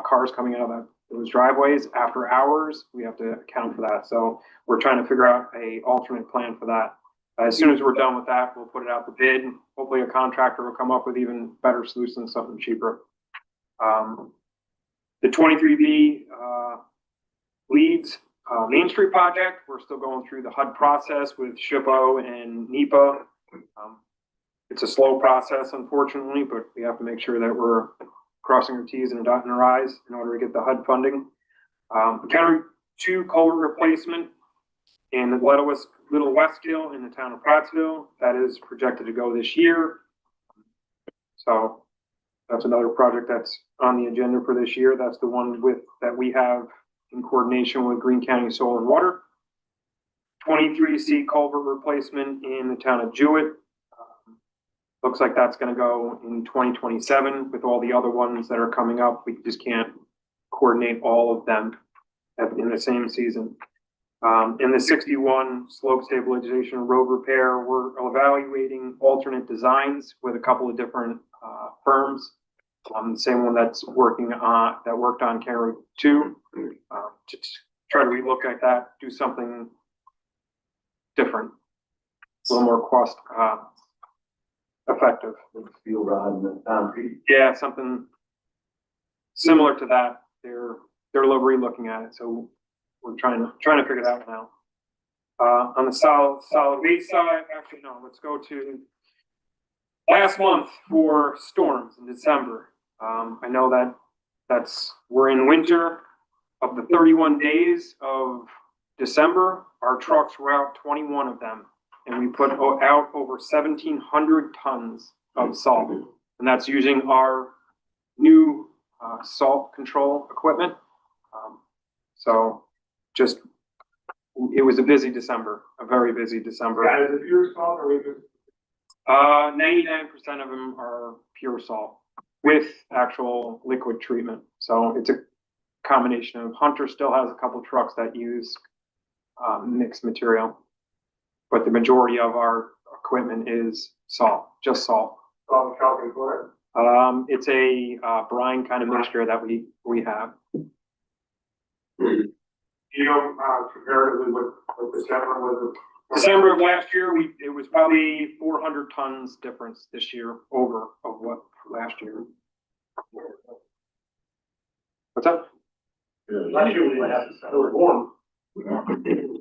cars coming out of those driveways after hours, we have to account for that. So we're trying to figure out a alternate plan for that. As soon as we're done with that, we'll put it out to bid. Hopefully a contractor will come up with even better solutions, something cheaper. The 23B leads Main Street project, we're still going through the HUD process with SHPO and NEPA. It's a slow process, unfortunately, but we have to make sure that we're crossing our T's and dotting our I's in order to get the HUD funding. County 2 culvert replacement in the Little Westkill in the town of Prattsville. That is projected to go this year. So that's another project that's on the agenda for this year. That's the one that we have in coordination with Greene County Soil and Water. 23C culvert replacement in the town of Jewett. Looks like that's going to go in 2027 with all the other ones that are coming up. We just can't coordinate all of them in the same season. In the 61 slope stabilization road repair, we're evaluating alternate designs with a couple of different firms. The same one that worked on County 2, to try to relook at that, do something different, a little more cost effective. Steel rod and the concrete. Yeah, something similar to that. They're re-looking at it, so we're trying to figure it out now. On the solid waste side, actually no, let's go to last month for storms in December. I know we're in winter. Of the 31 days of December, our trucks were out 21 of them, and we put out over 1,700 tons of salt. And that's using our new salt control equipment. So just, it was a busy December, a very busy December. Yeah, is it pure salt or is it? 99% of them are pure salt with actual liquid treatment. So it's a combination of, Hunter still has a couple trucks that use mixed material, but the majority of our equipment is salt, just salt. Salt, calcium chloride? It's a brine kind of mixture that we have. You know, comparatively with December, was it? December of last year, it was probably 400 tons difference this year over of what last year. What's up? Last year we had, it was warm.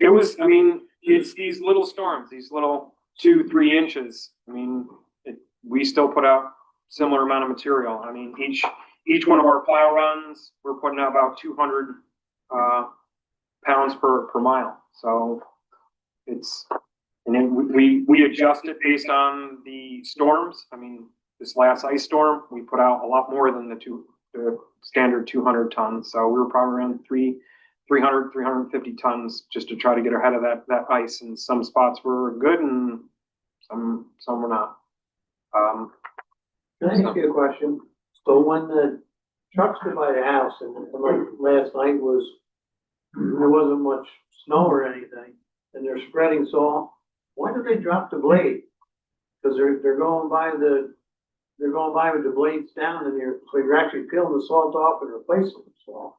It was, I mean, it's these little storms, these little 2-3 inches. I mean, we still put out similar amount of material. I mean, each one of our plow runs, we're putting out about 200 pounds per mile. So it's, and then we adjust it based on the storms. I mean, this last ice storm, we put out a lot more than the standard 200 tons. So we were probably around 350 tons just to try to get ahead of that ice. And some spots were good and some were not. Can I ask you a question? So when the trucks go by the house and like last night there wasn't much snow or anything, and they're spreading salt, why do they drop the blade? Cause they're going by with the blades down and so you're actually peeling the salt off and replacing the salt.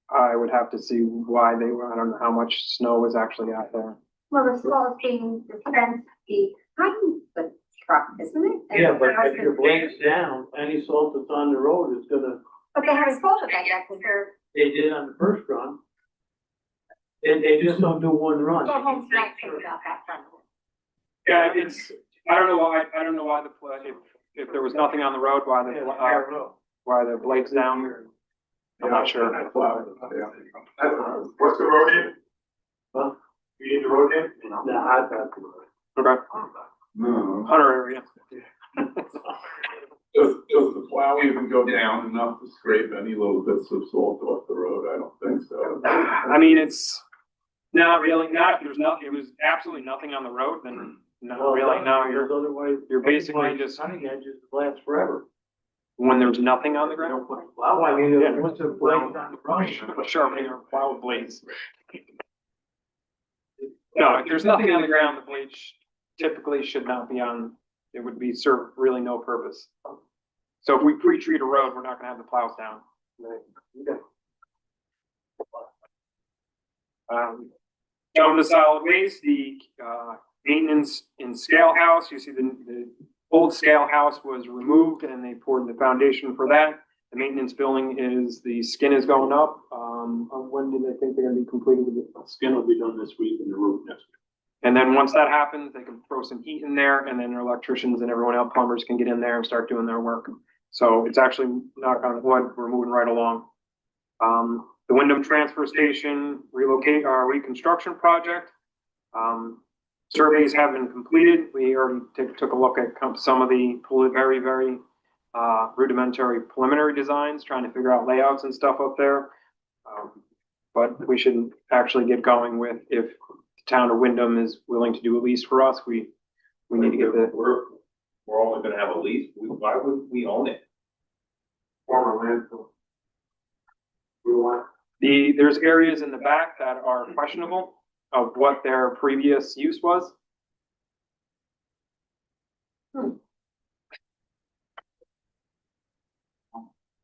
I would have to see why they were, I don't know how much snow was actually out there. Well, the salt being dispensed behind the truck, isn't it? And Yeah, but how if it's your blade's been- down, any salt that's on the road is gonna, But they haven't sold it yet, because they're, they did on the first run. They just don't do one run. go home tonight, think about that front. Yeah, I don't know why if there was nothing on the road, why the blade's down. I'm not sure. What's the road in? Huh? You need the road in? No, I thought. Okay. No. Hunter area. Does the plow even go down enough to scrape any little bits of salt off the road? I don't think so. I mean, it's not really, there's nothing, it was absolutely nothing on the road, then not really, no, you're basically just, Cutting edges last forever. when there's nothing on the ground. Well, I mean, Yeah. once the blade's on the road. Sharpening our plow blades. No, if there's nothing on the ground, the blade typically should not be on, it would be serve really no purpose. So if we pre-treat a road, we're not gonna have the plows down. Okay. Going to solid waste, the maintenance in scale house, you see the old scale house was removed and they poured the foundation for that. The maintenance building the skin is going up. When do they think they're gonna be completed with it? Skin will be done this week and the roof next week. And then once that happens, they can throw some heat in there and then their electricians and everyone else, plumbers can get in there and start doing their work. So it's actually, knock on wood, we're moving right along. The Wyndham Transfer Station reconstruction project. Surveys have been completed. We already took a look at some of the very, very rudimentary preliminary designs, trying to figure out layouts and stuff up there. But we should actually get going with, if the town of Wyndham is willing to do a lease for us, we need to get We're only gonna have a lease, why would we own it? Former landfill. We want. there's areas in the back that are questionable of what their previous use was. All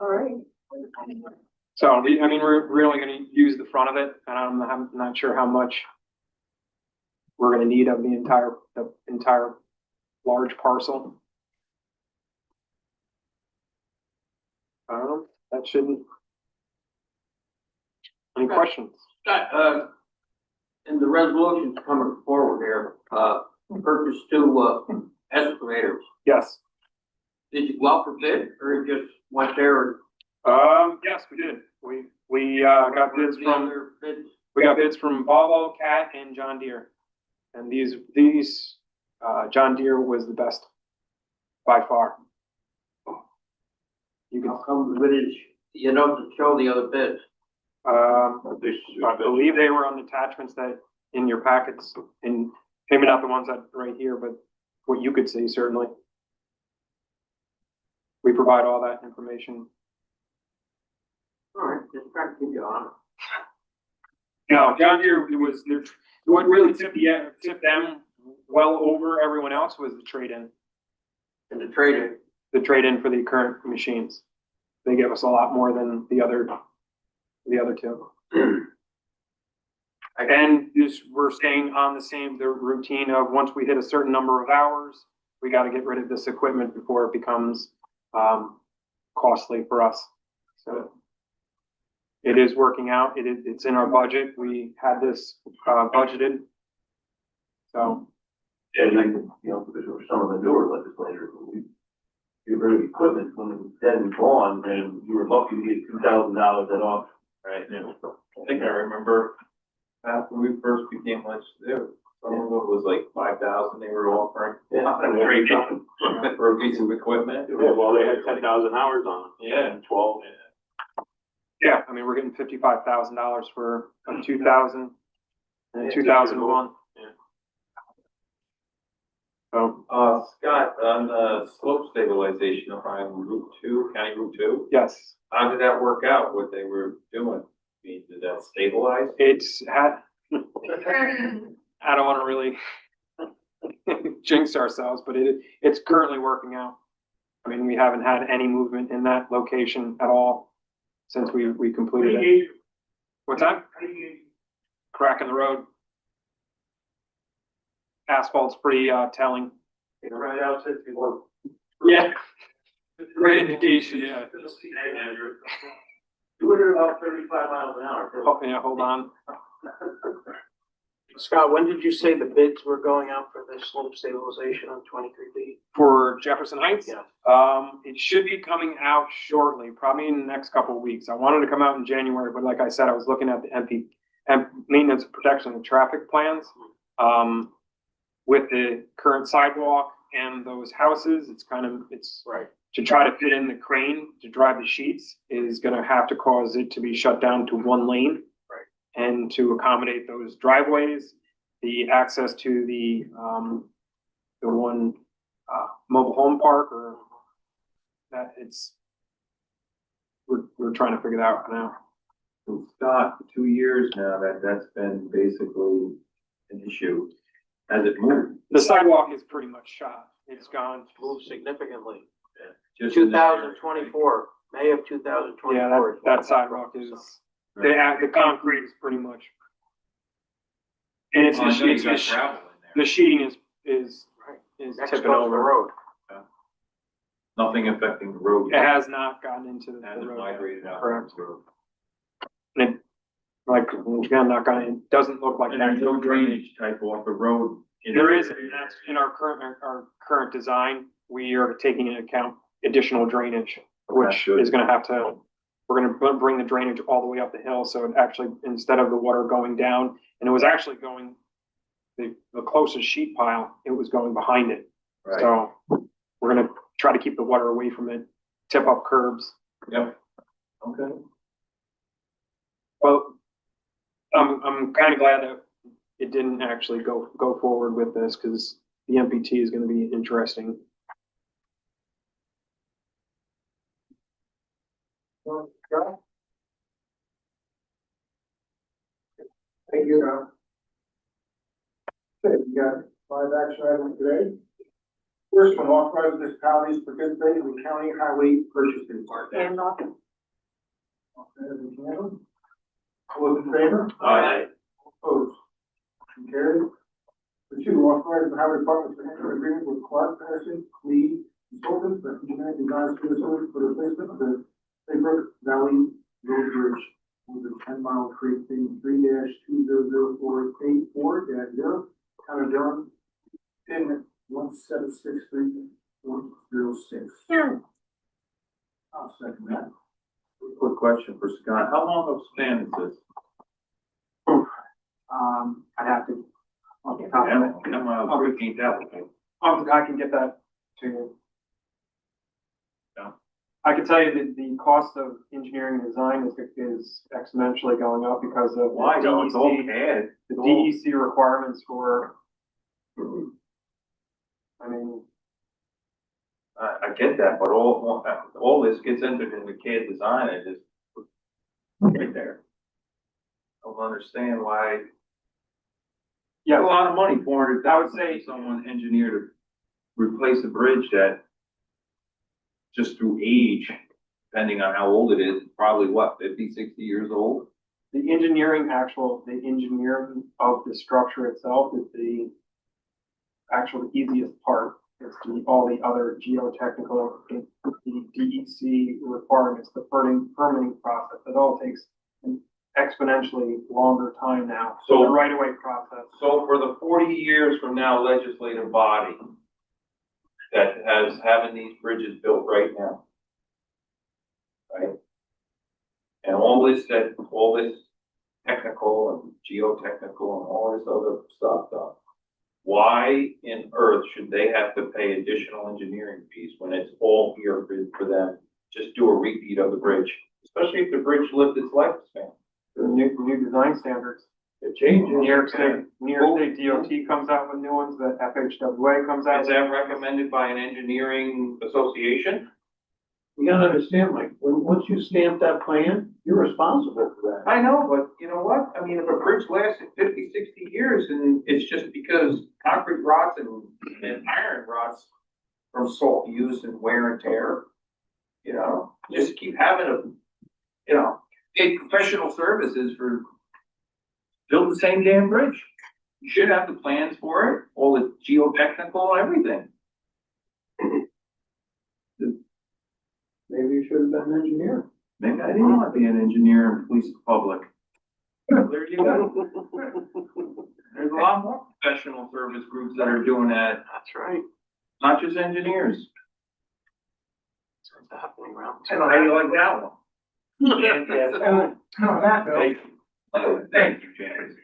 right. So, we're really gonna use the front of it, and I'm not sure how much we're gonna need of the entire large parcel. That shouldn't. Any questions? And the resolution's coming forward here, purchase 2 excavators. Yes. Did you go out for bid or you just went there? Yes, we did. We got bids from, Bids? We got bids from Volvo, Cat, and John Deere. And these, John Deere was the best by far. You can, How come the bidders, you don't show the other bids? I believe they were on attachments that in your packets, and maybe not the ones that right here, but what you could see certainly. We provide all that information. All right, just try to keep you on. No, John Deere was their, what really tipped them well over everyone else was the trade-in. And the trader, The trade-in for the current machines. They give us a lot more than the other two. And we're staying on the routine of once we hit a certain number of hours, we gotta get rid of this equipment before it becomes, costly for us. So it is working out. It's in our budget. We had this, budgeted. So. And I, you know, because there were some of the newer legislators, we get rid of equipment when it was dead and gone, and you were lucky to get $2,000 at off. Right now, I think I remember after we first became legislative, some of it was like 5,000 they were offering. Yeah. For a piece of equipment. well, they had 10,000 hours on it. Yeah. 12. Yeah, I mean, we're getting $55,000 for a 2000 and a 2001. So, Scott, on the slope stabilization on Route 2, County Route 2, yes, how did that work out, what they were doing? I mean, did that stabilize? it's had, I don't want to really jinx ourselves, but it's currently working out. I mean, we haven't had any movement in that location at all since we completed it. What's that? Crack in the road. Asphalt's pretty, telling. Right out 61. Yeah. Great indication, yeah. Doing it about 35 miles an hour. Oh, yeah, hold on. Scott, when did you say the bids were going out for the slope stabilization on 23B? For Jefferson Heights? Yeah. It should be coming out shortly, probably in the next couple of weeks. I wanted to come out in January, but like I said, I was looking at the maintenance and protection and traffic plans. With the current sidewalk and those houses, it's Right. to try to fit in the crane to drive the sheets is gonna have to cause it to be shut down to one lane. Right. And to accommodate those driveways, the access to the one, mobile home park or that we're trying to figure that out now. So Scott, for 2 years now, that's been basically an issue. Has it moved? The sidewalk is pretty much shot. It's gone. Moved significantly. Just in that area, 2024, May of 2024. Yeah, that sidewalk is, the concrete is pretty much. And it's, Well, I know you it's, got it's, gravel in the there. sheeting is Next tipping goes the over. road. Nothing affecting the road. It has not gotten into the Hasn't road. migrated out. Correct. And it, like, again, not gonna, it doesn't look like And that. there's no drainage type off the road. in There that is, area. and that's in our current design, we are taking into account additional drainage, which good. is gonna have to, we're gonna bring the drainage all the way up the hill, so it actually, instead of the water going down, and it was actually going, the closest sheet pile, it was going behind it. Right. So we're gonna try to keep the water away from it, tip up curbs. Yep. Okay. Well, I'm kind of glad that it didn't actually go forward with this, because the MPT is gonna be interesting. Thank you. Okay, we got 5 action items today. First one, authorize municipalities to participate in the county highway purchasing program. And off. All those in favor? Aye. Opposed? Motion carried. Number 2, authorize the highway department to enter agreement with Clark Patterson, Lee Consultants for engineering design services for the replacement of the Saybrook Valley Road Bridge with a 10-mile creek thing 3-200484-0, Town of Durham, pin 1763406. I'll second that. Quick question for Scott. How long of span is this? I'd have to. Off the top of my- Come on, 15,000. I can get that to you. Yeah. I can tell you that the cost of engineering and design is exponentially going up because of Why, the though? It's all DEC, CAD. the DEC requirements for. I mean, I get that, but all this gets entered in the CAD design and just right there. I don't understand why. yeah, A lot of money, 400,000. I would say- someone engineered to replace a bridge that just through age, depending on how old it is, probably what, 50, 60 years old? the engineering of the structure itself is the easiest part. It's all the other geotechnical, the DEC requirements, the permitting process, it all takes an exponentially longer time now. So- The right-of-way process. So for the 40 years from now legislative body that has having these bridges built right now, right? And all this technical and geotechnical and all this other stuff done. Why in earth should they have to pay additional engineering fees when it's all here for them? Just do a repeat of the bridge, especially if the bridge lived its lifespan. The new design standards. It changes. New York State DOT comes out with new ones, the FHWA comes out. Is that recommended by an engineering association? You gotta understand, Mike, once you stamp that plan, you're responsible for that. I know, but you know what? I mean, if a bridge lasted 50, 60 years and it's just because concrete rots and iron rots from salt use and wear and tear, you know, just keep having pay professional services for build the same damn bridge. You should have the plans for it, all the geotechnical, everything. Maybe you should have been an engineer. Maybe I didn't want to be an engineer and police the public. There you go. There's a lot more professional service groups that are doing that, That's right. not just engineers. That's what's happening around. I don't know how you like that one. Thank you, James.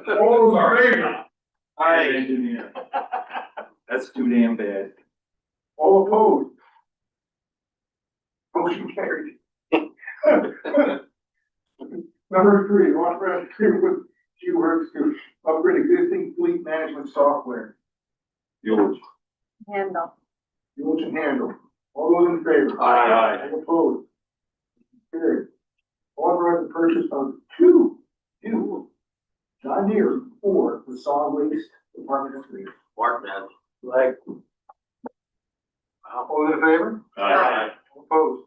Oh, sorry. Hi, engineer. That's too damn bad. All opposed? Motion carried. Number 3, authorize agreement with G-Works to upgrade existing fleet management software. George. Handle. George and Handle. All those in favor? Aye. All opposed? Carried. Authorize the purchase of two John Deere for the solid waste department of Greene. Mark that. Like, All those in favor? Aye. All opposed?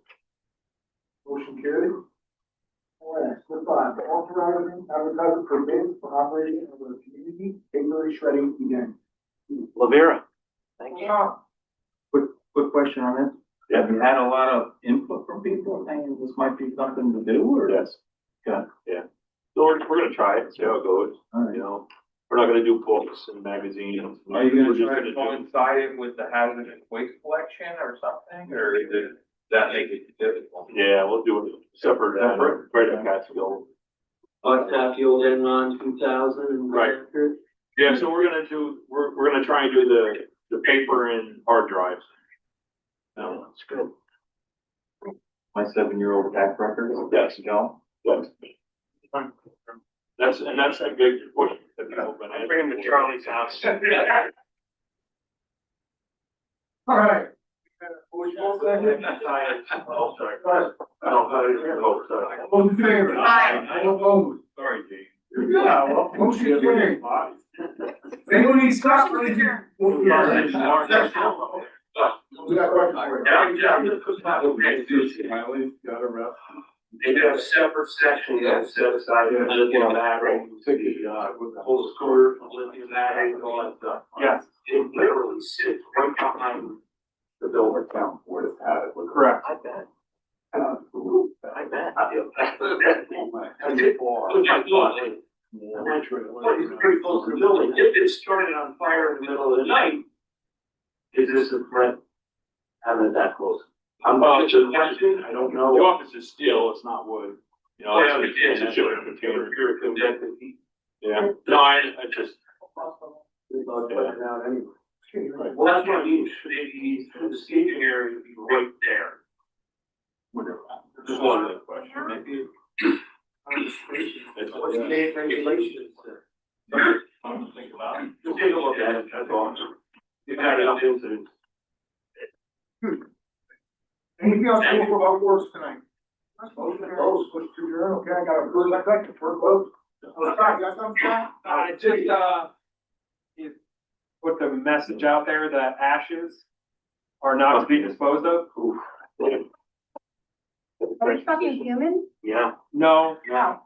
Motion carried. Last, number 5, authorizing advertising for bids for operating of a community paper shredding event. Lavera. Thank you. Quick question on this. Have you had a lot of input from people saying this might be something to do, or? Yes. Yeah. Yeah. So we're gonna try it, see how it goes, All right. you know, we're not gonna do books and magazines. Are you We're gonna just try to do- coincide it with the hazardous waste collection or something, or is it, that make it difficult? Yeah, we'll do it separate, right at Catskill. Fuel in on 2000 and. Right. Yeah, so we're gonna try and do the paper and hard drives. Oh, that's good. My 7-year-old tax record? Yes. Joe? Yes. That's a big push that people have been asking. Bring him to Charlie's house. All right. Oh, sorry. Oh, sorry. All those in favor? Aye. All opposed? Sorry, Jake. Yeah, well, motion carried. Anyone need to stop for anything? We got a question for you. Yeah. Got a rep. They have a separate section that's set aside, whole score, lithium batteries, all that stuff. Yes, It literally sits right behind the builder count where it's at. correct. I bet. I bet. It's pretty close to the building. If it started on fire in the middle of the night, is this a threat? Having it that close? I'm Well, just a question, I don't The know. office is steel, it's not wood. You know, Yeah, it's a shipping container. Yeah, no, I just, Putting it out anyway. well, that's what I mean, the staging area would be right there. Whatever, just one other question, maybe. What's the main regulations? Think about it. Just take a look at it, that's all. You got enough incidents. Anything else for our works tonight? Motion to close, push to adjourn, okay, I got a first, I second, first vote. Scott, you got something, Scott? You put the message out there that ashes are not to be disposed of. Are we talking human? Yeah. No. No.